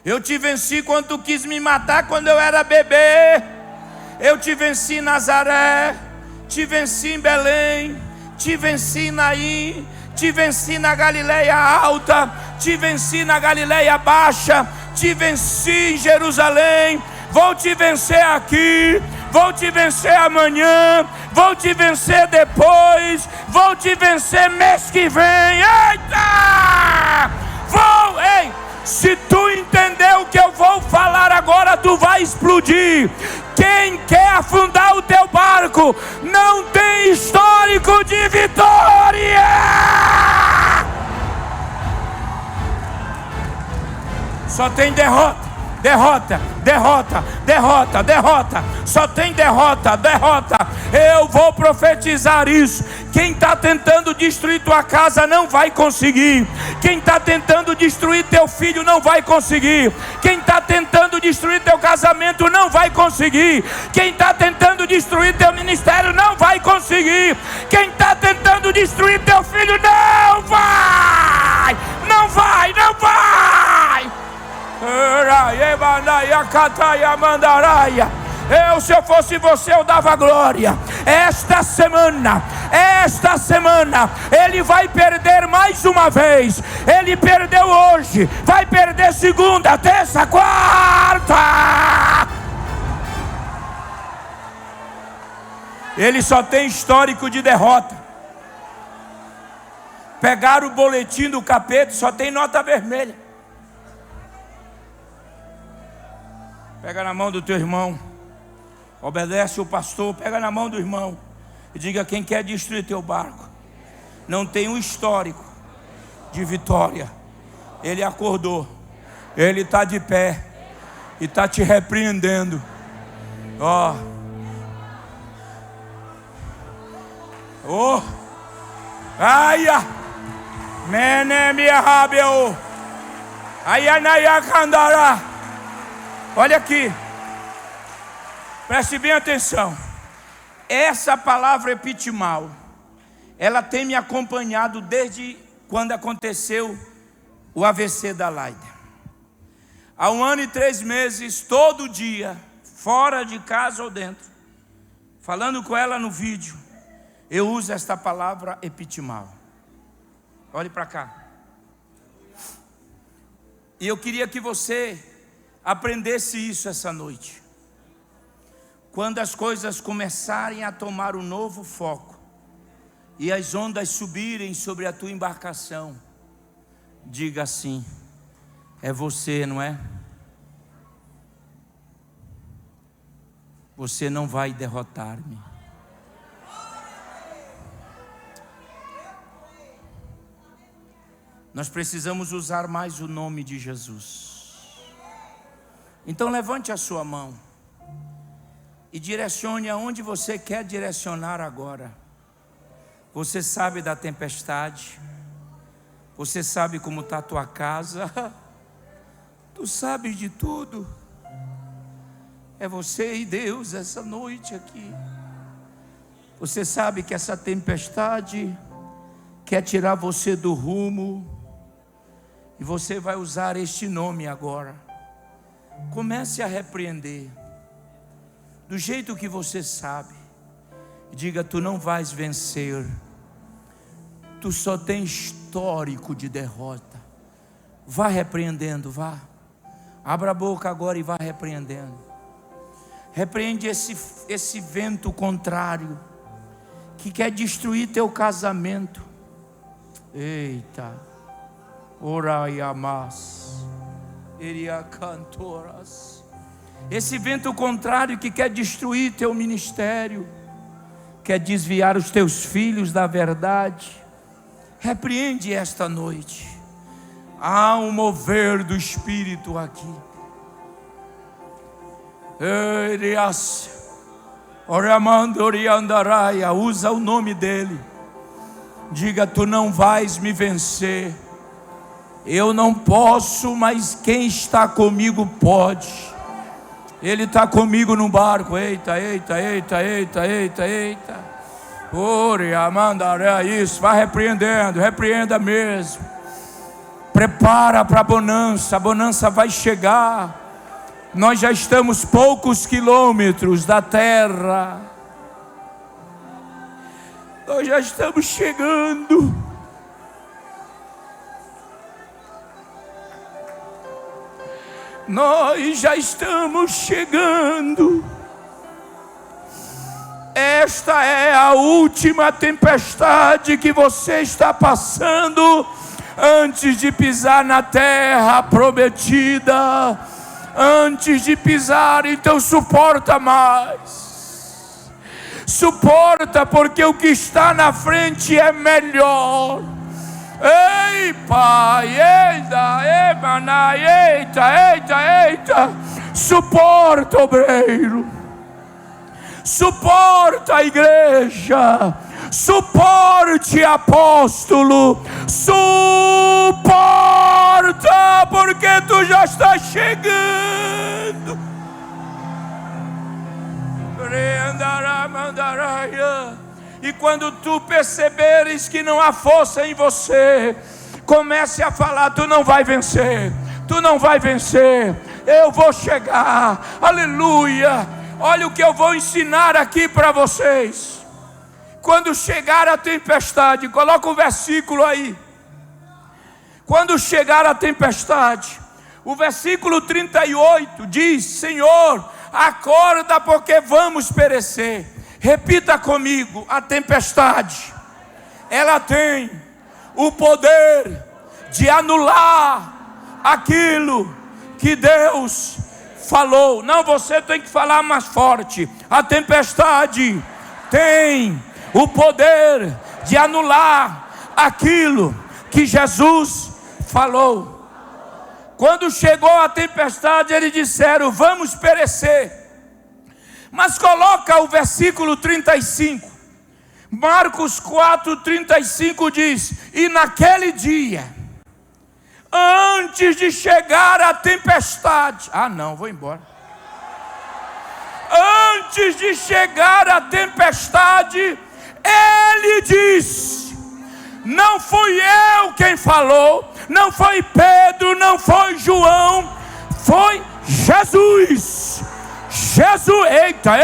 S1: Eu te venci quando tu quis me matar quando eu era bebê. Eu te venci em Nazaré, te venci em Belém, te venci em Naim, te venci na Galileia Alta, te venci na Galileia Baixa, te venci em Jerusalém. Vou te vencer aqui, vou te vencer amanhã, vou te vencer depois, vou te vencer mês que vem. Eita! Ei! Se tu entender o que eu vou falar agora, tu vai explodir. Quem quer afundar o teu barco não tem histórico de vitória. Só tem derrota. Só tem derrota. Eu vou profetizar isso. Quem está tentando destruir tua casa não vai conseguir. Quem está tentando destruir teu filho não vai conseguir. Quem está tentando destruir teu casamento não vai conseguir. Quem está tentando destruir teu ministério não vai conseguir. Quem está tentando destruir teu filho não vai. Se eu fosse você, eu dava glória. Esta semana ele vai perder mais uma vez. Ele perdeu hoje, vai perder segunda, terça, quarta. Ele só tem histórico de derrota. Pegaram o boletim do capeta, só tem nota vermelha. Pega na mão do teu irmão, obedece o pastor, pega na mão do irmão e diga: quem quer destruir teu barco não tem um histórico de vitória. Ele acordou, ele está de pé e está te repreendendo. Aia, menemia rabeu, aia candara. Olha aqui, preste bem atenção. Essa palavra epitimal, ela tem me acompanhado desde quando aconteceu o AVC da Laida. Há 1 ano e 3 meses, todo dia, fora de casa ou dentro, falando com ela no vídeo, eu uso esta palavra epitimal. Olhe para cá. E eu queria que você aprendesse isso essa noite. Quando as coisas começarem a tomar um novo foco e as ondas subirem sobre a tua embarcação, diga assim: é você, não é? Você não vai derrotar-me. Nós precisamos usar mais o nome de Jesus. Então levante a sua mão e direcione aonde você quer direcionar agora. Você sabe da tempestade, você sabe como está a tua casa, tu sabes de tudo. É você e Deus essa noite aqui. Você sabe que essa tempestade quer tirar você do rumo, e você vai usar este nome agora. Comece a repreender do jeito que você sabe. Diga: tu não vais vencer. Tu só tem histórico de derrota. Vá repreendendo, vá. Abra a boca agora e vá repreendendo. Repreende esse vento contrário que quer destruir teu casamento. Eita. Oraiamas. Cantoras. Esse vento contrário que quer destruir teu ministério, quer desviar os teus filhos da verdade, repreende esta noite. Há um mover do Espírito aqui. Usa o nome dele. Diga: tu não vais me vencer. Eu não posso, mas quem está comigo pode. Ele está comigo no barco. Eita, eita, eita, eita, eita, eita. Ora, mandará isso. Vai repreendendo, repreenda mesmo. Prepara para a bonança vai chegar. Nós já estamos poucos quilômetros da terra. Nós já estamos chegando. Nós já estamos chegando. Esta é a última tempestade que você está passando antes de pisar na terra prometida. Antes de pisar, então suporta mais. Suporta, porque o que está na frente é melhor. Ei, Pai, eita. Suporta, obreiro. Suporta a igreja. Suporte, apóstolo. Suporta, porque tu já está chegando. E quando tu perceberes que não há força em você, comece a falar: tu não vai vencer, tu não vai vencer, eu vou chegar, aleluia. Olha o que eu vou ensinar aqui para vocês. Quando chegar a tempestade, coloca o versículo aí. Quando chegar a tempestade, o versículo 38 diz: Senhor, acorda, porque vamos perecer. Repita comigo: a tempestade, ela tem o poder de anular aquilo que Deus falou. Não, você tem que falar mais forte. A tempestade tem o poder de anular aquilo que Jesus falou. Quando chegou a tempestade, eles disseram: vamos perecer. Mas coloca o versículo 35. Marcos 4:35 diz: e naquele dia, antes de chegar a tempestade, vou embora. Antes de chegar a tempestade, ele disse: não fui eu quem falou, não foi Pedro, não foi João, foi Jesus. Eita.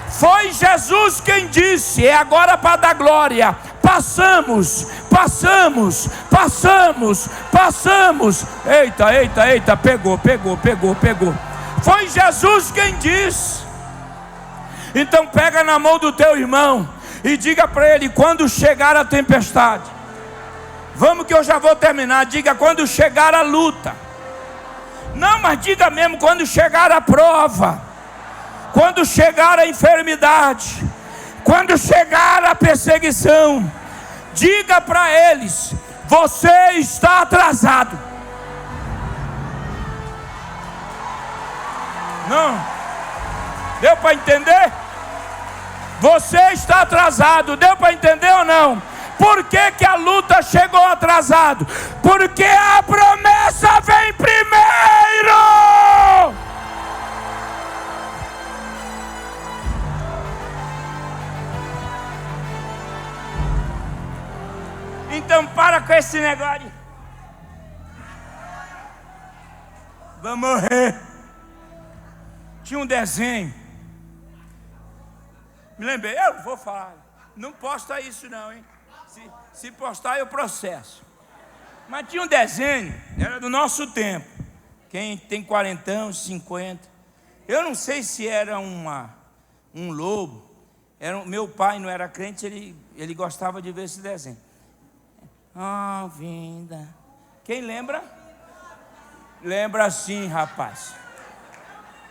S1: Foi Jesus quem disse. É agora para dar glória. Passamos. Eita, pegou. Foi Jesus quem disse. Então pega na mão do teu irmão e diga para ele: quando chegar a tempestade, vamos que eu já vou terminar. Diga: quando chegar a luta. Não, mas diga mesmo: quando chegar a prova, quando chegar a enfermidade, quando chegar a perseguição, diga para eles: você está atrasado. Não, deu para entender? Você está atrasado, deu para entender ou não? Por que que a luta chegou atrasado? Porque a promessa vem primeiro. Então para com esse negócio. Vai morrer. Tinha um desenho. Me lembrei, eu vou falar. Não posta isso não, hein? Se postar eu processo. Mas tinha um desenho, era do nosso tempo. Quem tem 40, 50. Eu não sei se era um lobo. Meu pai não era crente, ele gostava de ver esse desenho. Vinda. Quem lembra? Lembra sim, rapaz.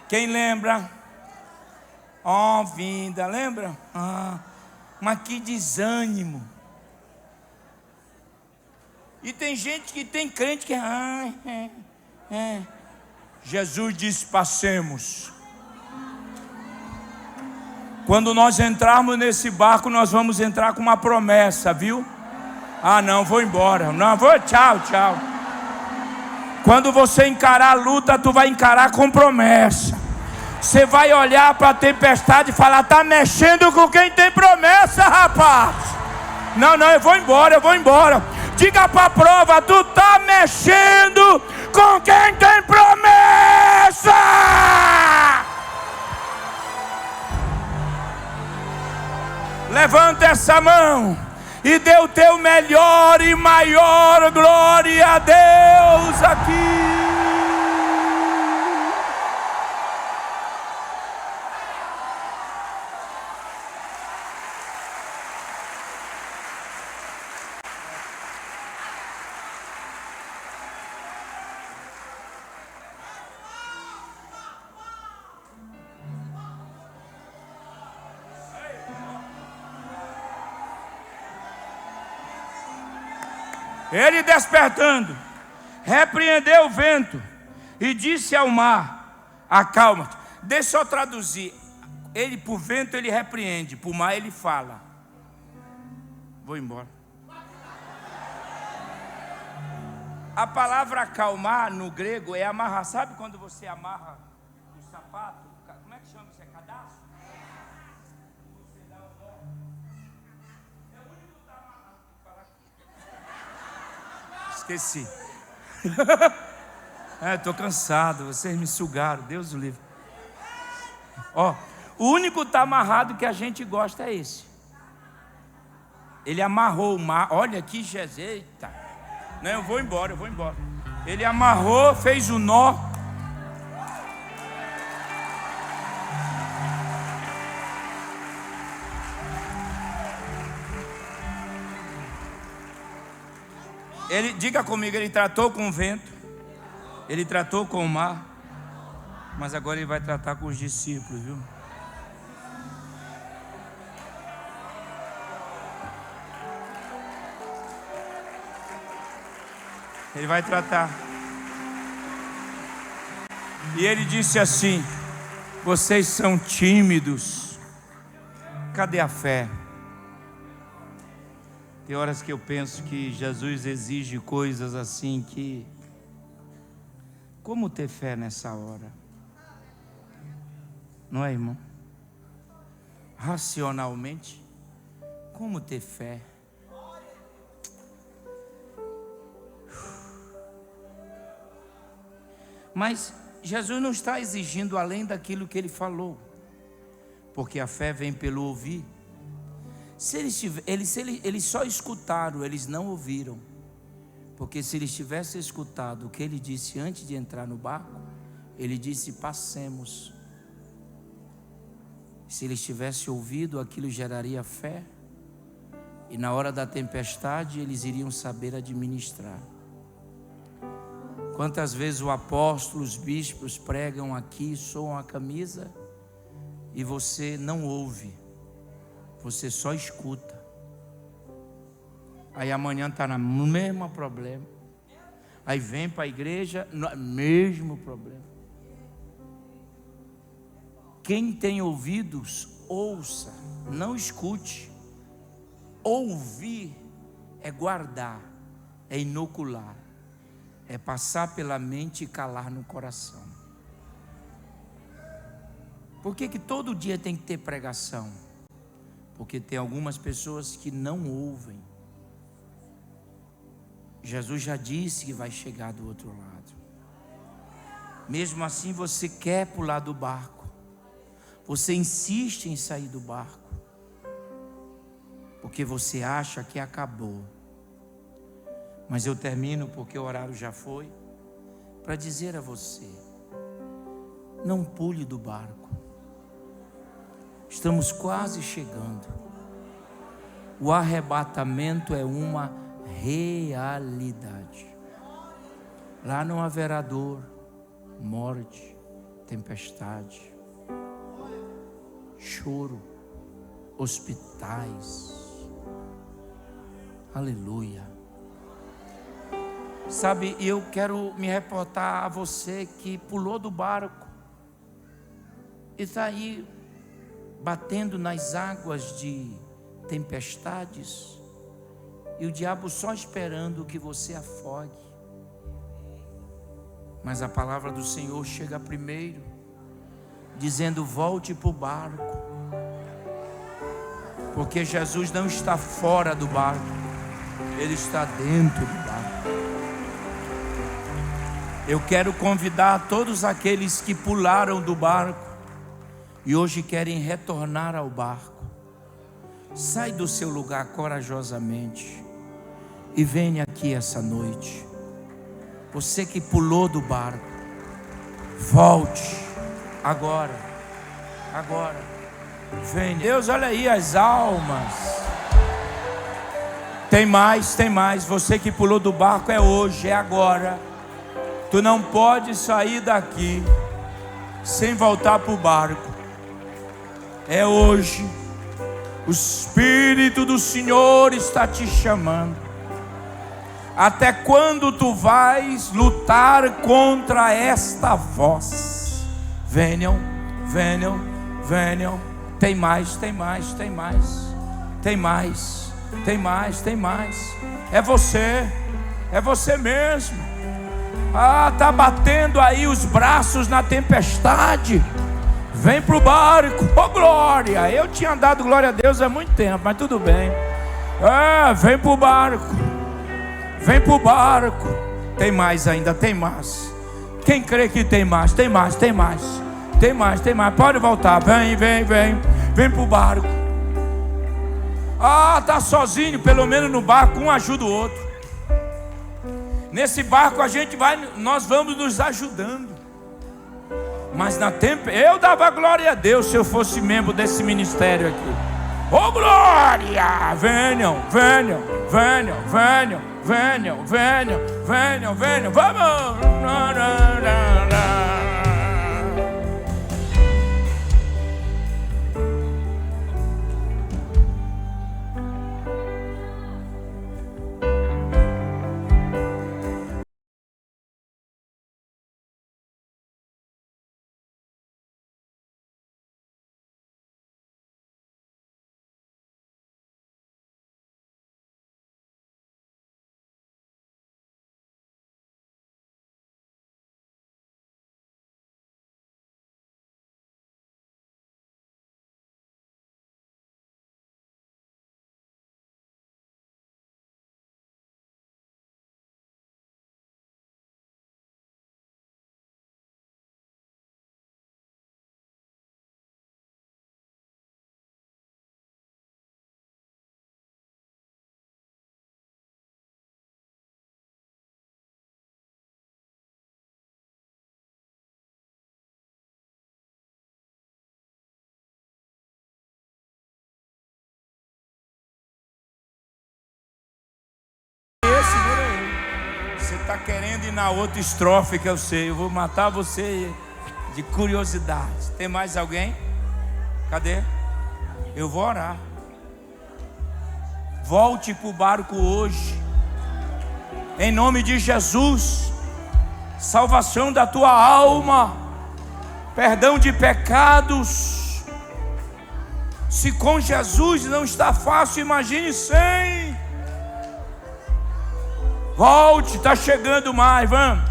S1: Quem lembra? Vinda, lembra? Mas que desânimo. E tem gente que tem crente que Jesus disse: passemos. Quando nós entrarmos nesse barco, nós vamos entrar com uma promessa, viu? Não, vou embora. Não, tchau. Quando você encarar a luta, tu vai encarar com promessa. Você vai olhar para a tempestade e falar: está mexendo com quem tem promessa, rapaz. Não, eu vou embora. Diga para a prova: tu está mexendo com quem tem promessa. Levanta essa mão e dê o teu melhor e maior glória a Deus aqui. Ele, despertando, repreendeu o vento e disse ao mar: acalma-te. Deixa eu traduzir. Ele, para o vento, ele repreende, para o mar, ele fala: vou embora. A palavra acalmar no grego é amarrar. Sabe quando você amarra o sapato? Como é que chama isso? É cadastro? Você dá o nó. É o único que está amarrado. Esqueci. Estou cansado, vocês me sugaram, Deus o livre. Ó, o único que está amarrado que a gente gosta é esse. Ele amarrou o mar, olha que jezeita. Não, eu vou embora. Ele amarrou, fez o nó. Ele, diga comigo, ele tratou com o vento, ele tratou com o mar, mas agora ele vai tratar com os discípulos, viu? Ele vai tratar. E ele disse assim: vocês são tímidos, cadê a fé? Tem horas que eu penso que Jesus exige coisas assim que... Como ter fé nessa hora? Não é, irmão? Racionalmente, como ter fé? Mas Jesus não está exigindo além daquilo que ele falou, porque a fé vem pelo ouvir. Eles só escutaram, eles não ouviram. Porque se eles tivessem escutado o que ele disse antes de entrar no barco, ele disse: passemos. Se eles tivessem ouvido, aquilo geraria fé, e na hora da tempestade eles iriam saber administrar. Quantas vezes o apóstolo, os bispos pregam aqui, soam a camisa, e você não ouve, você só escuta. Aí amanhã está no mesmo problema. Aí vem para a igreja, no mesmo problema. Quem tem ouvidos, ouça, não escute. Ouvir é guardar, é inocular, é passar pela mente e calar no coração. Por que todo dia tem que ter pregação? Porque tem algumas pessoas que não ouvem. Jesus já disse que vai chegar do outro lado. Mesmo assim você quer pular do barco. Você insiste em sair do barco, porque você acha que acabou. Mas eu termino, porque o horário já foi, para dizer a você: não pule do barco. Estamos quase chegando. O arrebatamento é uma realidade. Lá não haverá dor, morte, tempestade, choro, hospitais. Aleluia. Sabe, eu quero me reportar a você que pulou do barco e está aí batendo nas águas de tempestades, e o diabo só esperando que você afogue. Mas a palavra do Senhor chega primeiro, dizendo: volte para o barco. Porque Jesus não está fora do barco, Ele está dentro do barco. Eu quero convidar todos aqueles que pularam do barco e hoje querem retornar ao barco. Sai do seu lugar corajosamente e venha aqui essa noite. Você que pulou do barco, volte agora, agora, venha. Deus, olha aí as almas. Tem mais, tem mais. Você que pulou do barco, é hoje, é agora. Tu não pode sair daqui sem voltar para o barco. É hoje. O Espírito do Senhor está te chamando. Até quando tu vais lutar contra esta voz? Venham, venham, venham. Tem mais, tem mais, tem mais. Tem mais, tem mais, tem mais. É você mesmo. Tá batendo aí os braços na tempestade. Vem pro barco. Oh, glória. Eu tinha dado glória a Deus há muito tempo, mas tudo bem. Vem pro barco. Vem pro barco. Tem mais ainda, tem mais. Quem crê que tem mais? Tem mais, tem mais. Tem mais, tem mais. Pode voltar. Vem, vem, vem. Vem pro barco. Tá sozinho, pelo menos no barco, um ajuda o outro. Nesse barco nós vamos nos ajudando. Mas eu dava glória a Deus se eu fosse membro desse ministério aqui. Oh, glória! Venham, venham, venham, venham, venham, venham, venham, venham. Vamos! Você está querendo ir na outra estrofe que eu sei. Eu vou matar você de curiosidade. Tem mais alguém? Cadê? Eu vou orar. Volte para o barco hoje. Em nome de Jesus. Salvação da tua alma. Perdão de pecados. Se com Jesus não está fácil, imagine sem. Volte, está chegando mais, vamos.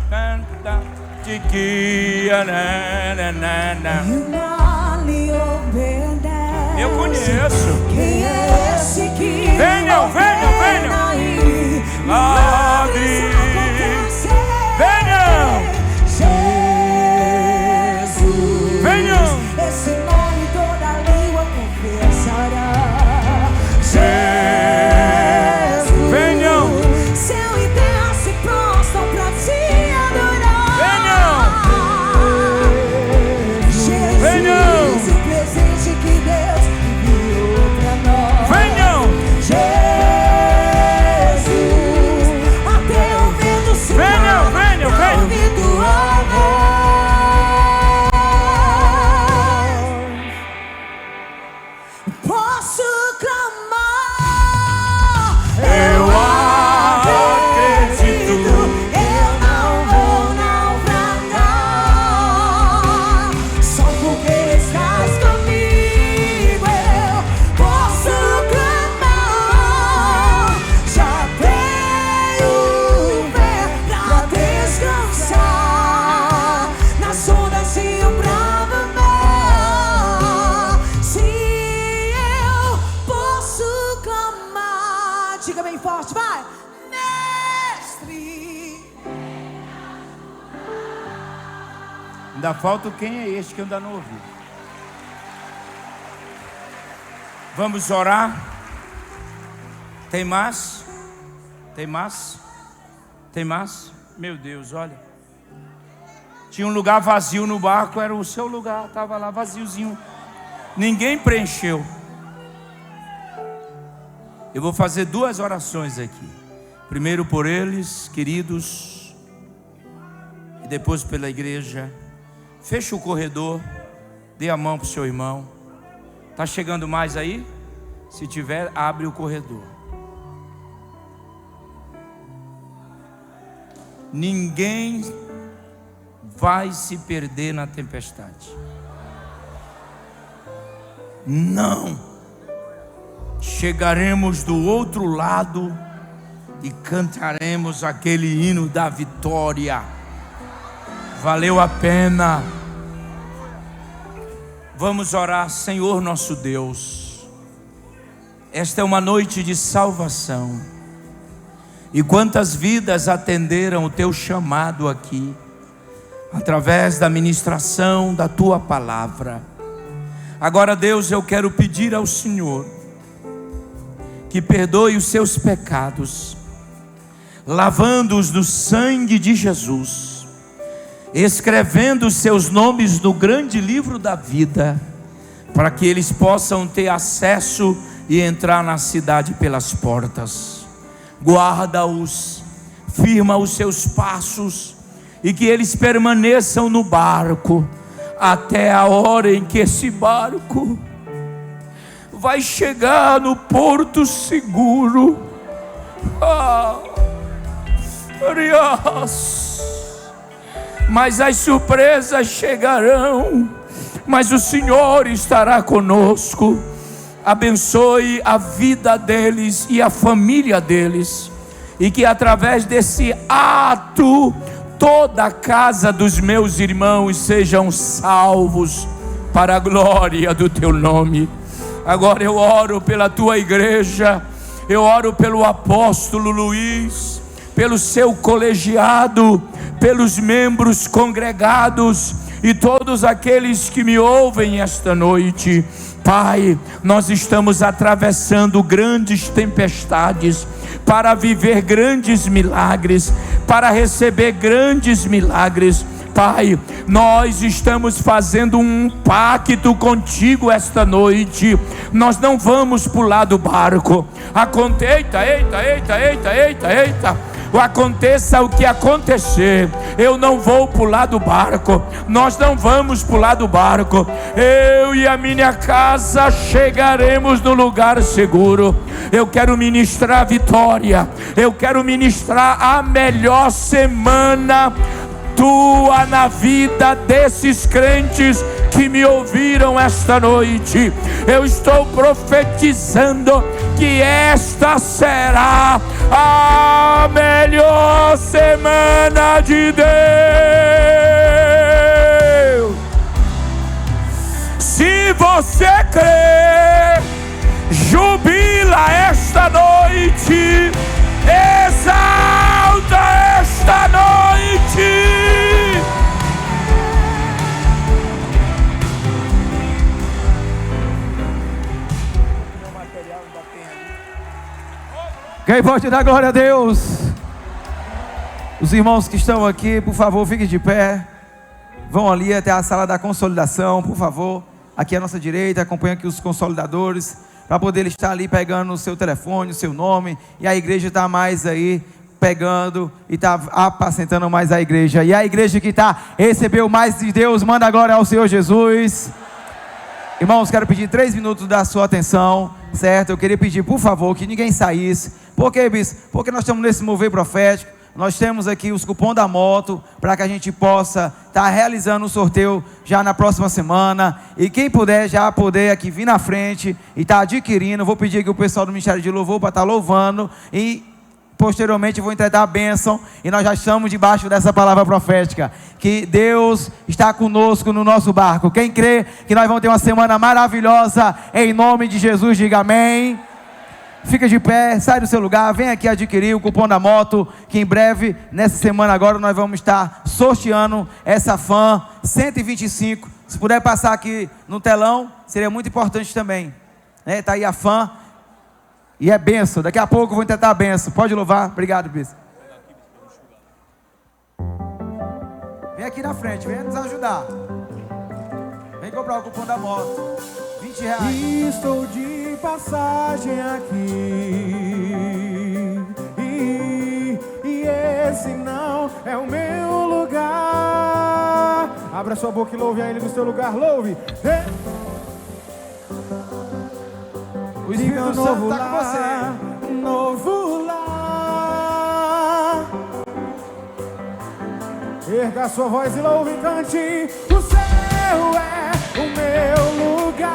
S1: Eu conheço.
S2: Quem é esse que
S1: venham, venham, venham. Venham.
S2: Jesus.
S1: Venham.
S2: Esse nome toda língua confessará.
S1: Jesus. Venham.
S2: Céu e terra se prostram pra te adorar.
S1: Venham.
S2: Jesus,
S1: venham.
S2: O presente que Deus enviou pra nós.
S1: Venham.
S2: Jesus, até o vento se
S1: venham, venham, venham.
S2: Ouvindo amor. Posso clamar.
S1: Eu acredito.
S2: Eu não vou naufragar. Só porque estás comigo eu posso clamar. Já tenho fé pra descansar. forte, vai. Mestre.
S1: Ainda falta quem é este que eu ainda não ouvi. Vamos orar. Tem mais? Tem mais? Tem mais? Meu Deus, olha. Tinha um lugar vazio no barco, era o seu lugar, estava lá vaziozinho. Ninguém preencheu. Eu vou fazer 2 orações aqui. Primeiro por eles, queridos, e depois pela igreja. Feche o corredor, dê a mão para o seu irmão. Está chegando mais aí? Se tiver, abre o corredor. Ninguém vai se perder na tempestade. Não. Chegaremos do outro lado e cantaremos aquele hino da vitória. Valeu a pena. Vamos orar. Senhor nosso Deus, esta é uma noite de salvação. E quantas vidas atenderam o teu chamado aqui, através da ministração da tua palavra. Agora, Deus, eu quero pedir ao Senhor que perdoe os seus pecados, lavando-os no sangue de Jesus, escrevendo os seus nomes no grande livro da vida, para que eles possam ter acesso e entrar na cidade pelas portas. Guarda-os, firma os seus passos, e que eles permaneçam no barco, até a hora em que esse barco vai chegar no porto seguro. Mas as surpresas chegarão, mas o Senhor estará conosco. Abençoe a vida deles e a família deles, e que através desse ato toda a casa dos meus irmãos sejam salvos para a glória do teu nome. Agora eu oro pela tua igreja, eu oro pelo apóstolo Luiz, pelo seu colegiado, pelos membros congregados e todos aqueles que me ouvem esta noite. Pai, nós estamos atravessando grandes tempestades para viver grandes milagres, para receber grandes milagres. Pai, nós estamos fazendo um pacto contigo esta noite. Nós não vamos pular do barco. Aconteça o que acontecer, eu não vou pular do barco. Nós não vamos pular do barco. Eu e a minha casa chegaremos no lugar seguro. Eu quero ministrar vitória. Eu quero ministrar a melhor semana tua na vida desses crentes que me ouviram esta noite. Eu estou profetizando que esta será a melhor semana de Deus. Se você crê, jubila esta noite, exalta esta noite.
S3: Quem pode dar glória a Deus? Os irmãos que estão aqui, por favor, fiquem de pé. Vão ali até a sala da consolidação, por favor. Aqui à nossa direita, acompanha aqui os consolidadores, para poder estar ali pegando o seu telefone, o seu nome. E a igreja está mais aí pegando e está apacentando mais a igreja. E a igreja que recebeu mais de Deus, manda glória ao Senhor Jesus. Irmãos, quero pedir 3 minutos da sua atenção, certo? Eu queria pedir, por favor, que ninguém saísse. Por quê, bispo? Porque nós estamos nesse mover profético. Nós temos aqui os cupons da moto, para que a gente possa estar realizando o sorteio já na próxima semana. E quem puder já poder aqui vir na frente e estar adquirindo. Vou pedir aqui o pessoal do Ministério de Louvor para estar louvando. E posteriormente eu vou entregar a bênção. E nós já estamos debaixo dessa palavra profética, que Deus está conosco no nosso barco. Quem crê que nós vamos ter uma semana maravilhosa, em nome de Jesus, diga amém. fica de pé, sai do seu lugar, vem aqui adquirir o cupom da moto, que em breve, nessa semana agora, nós vamos estar sorteando essa Fan 125. Se puder passar aqui no telão, seria muito importante também. Tá aí a Fan, e é benção. Daqui a pouco eu vou tentar a benção. Pode louvar. Obrigado, bispo. Vem aqui na frente, vem nos ajudar. Vem comprar o cupom da moto. R$20.
S4: Estou de passagem aqui e esse não é o meu lugar. Abra sua boca e louve a Ele no seu lugar, louve.
S3: O Espírito Santo está com você.
S4: Novo lar. Erga sua voz e louve e cante. O céu é o meu lugar.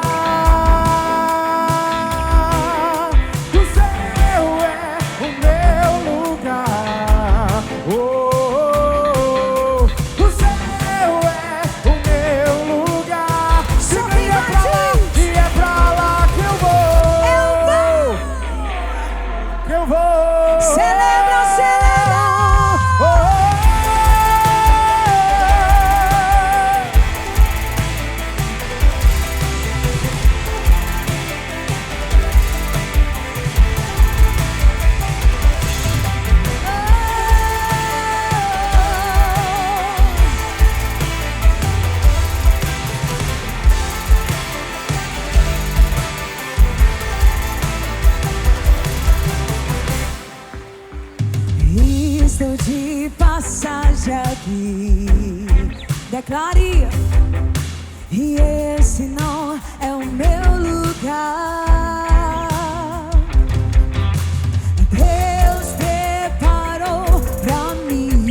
S4: O céu é o meu lugar. Oh, oh, oh. O céu é o meu lugar. Siga e é pra lá, e é pra lá que eu vou. Que eu vou.
S2: Celebra, celebra.
S4: Oh, oh,
S2: Estou de passagem aqui. Declare. E esse não é o meu lugar. Deus preparou pra mim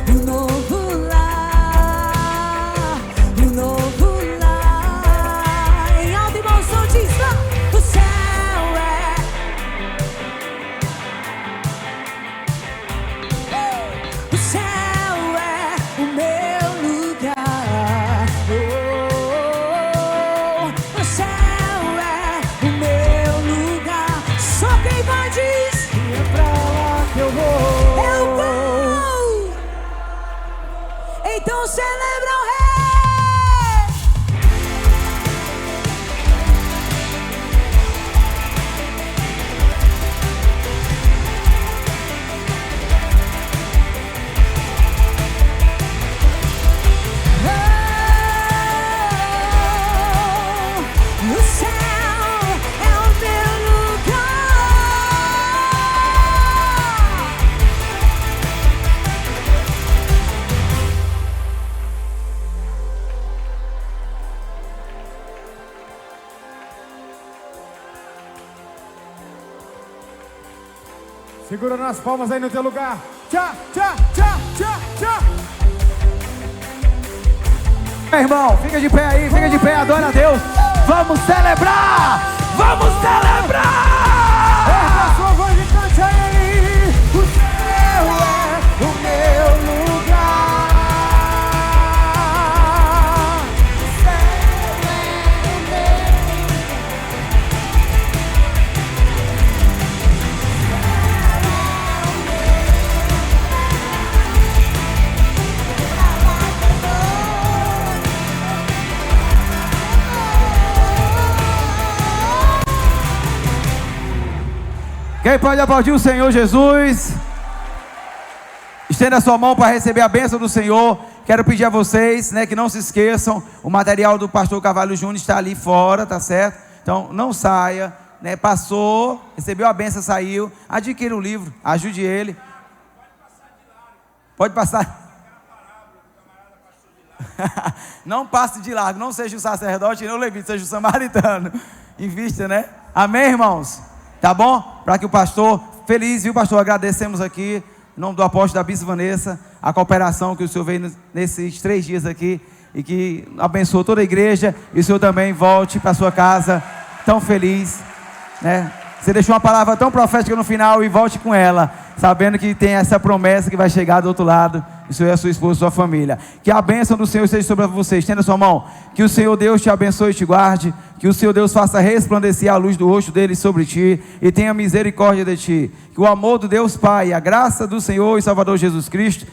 S2: um novo lar, um novo lar. Em alta emoção diz lá, o céu é. O céu é o meu lugar. Oh, oh, oh. O céu é o meu lugar. Só quem vai diz:
S4: e é pra lá que eu vou.
S2: eu vou. Então celebra o rei. O céu é o meu lugar.
S4: Segura nas palmas aí no teu lugar. Tchá, tchá, tchá, tchá, tchá.
S3: Meu irmão, fica de pé aí, fica de pé, adora a Deus. Vamos celebrar! Vamos celebrar!
S4: Erga sua voz e cante a Ele. O céu é o meu lugar. O céu é o meu
S3: Quem pode aplaudir o Senhor Jesus? Estenda a sua mão para receber a bênção do Senhor. Quero pedir a vocês, que não se esqueçam, o material do pastor Carvalho Júnior está ali fora, tá certo? Então não saia, passou, recebeu a bênção, saiu, adquira o livro, ajude ele. Pode passar. Não passe de largo, não seja o sacerdote, nem o levita, seja o samaritano. Invista, né? Amém, irmãos? Tá bom? Para que o pastor, feliz, viu, pastor? Agradecemos aqui, em nome do apóstolo da Bispa Vanessa, a cooperação que o senhor veio nesses 3 dias aqui e que abençoou toda a igreja. E o senhor também volte para sua casa tão feliz, né? Você deixou uma palavra tão profética no final e volte com ela, sabendo que tem essa promessa que vai chegar do outro lado. Isso é a sua esposa e sua família. Que a bênção do Senhor esteja sobre você. Estenda sua mão. Que o Senhor Deus te abençoe e te guarde. Que o Senhor Deus faça resplandecer a luz do rosto dele sobre ti e tenha misericórdia de ti. Que o amor do Deus Pai, a graça do Senhor e Salvador Jesus Cristo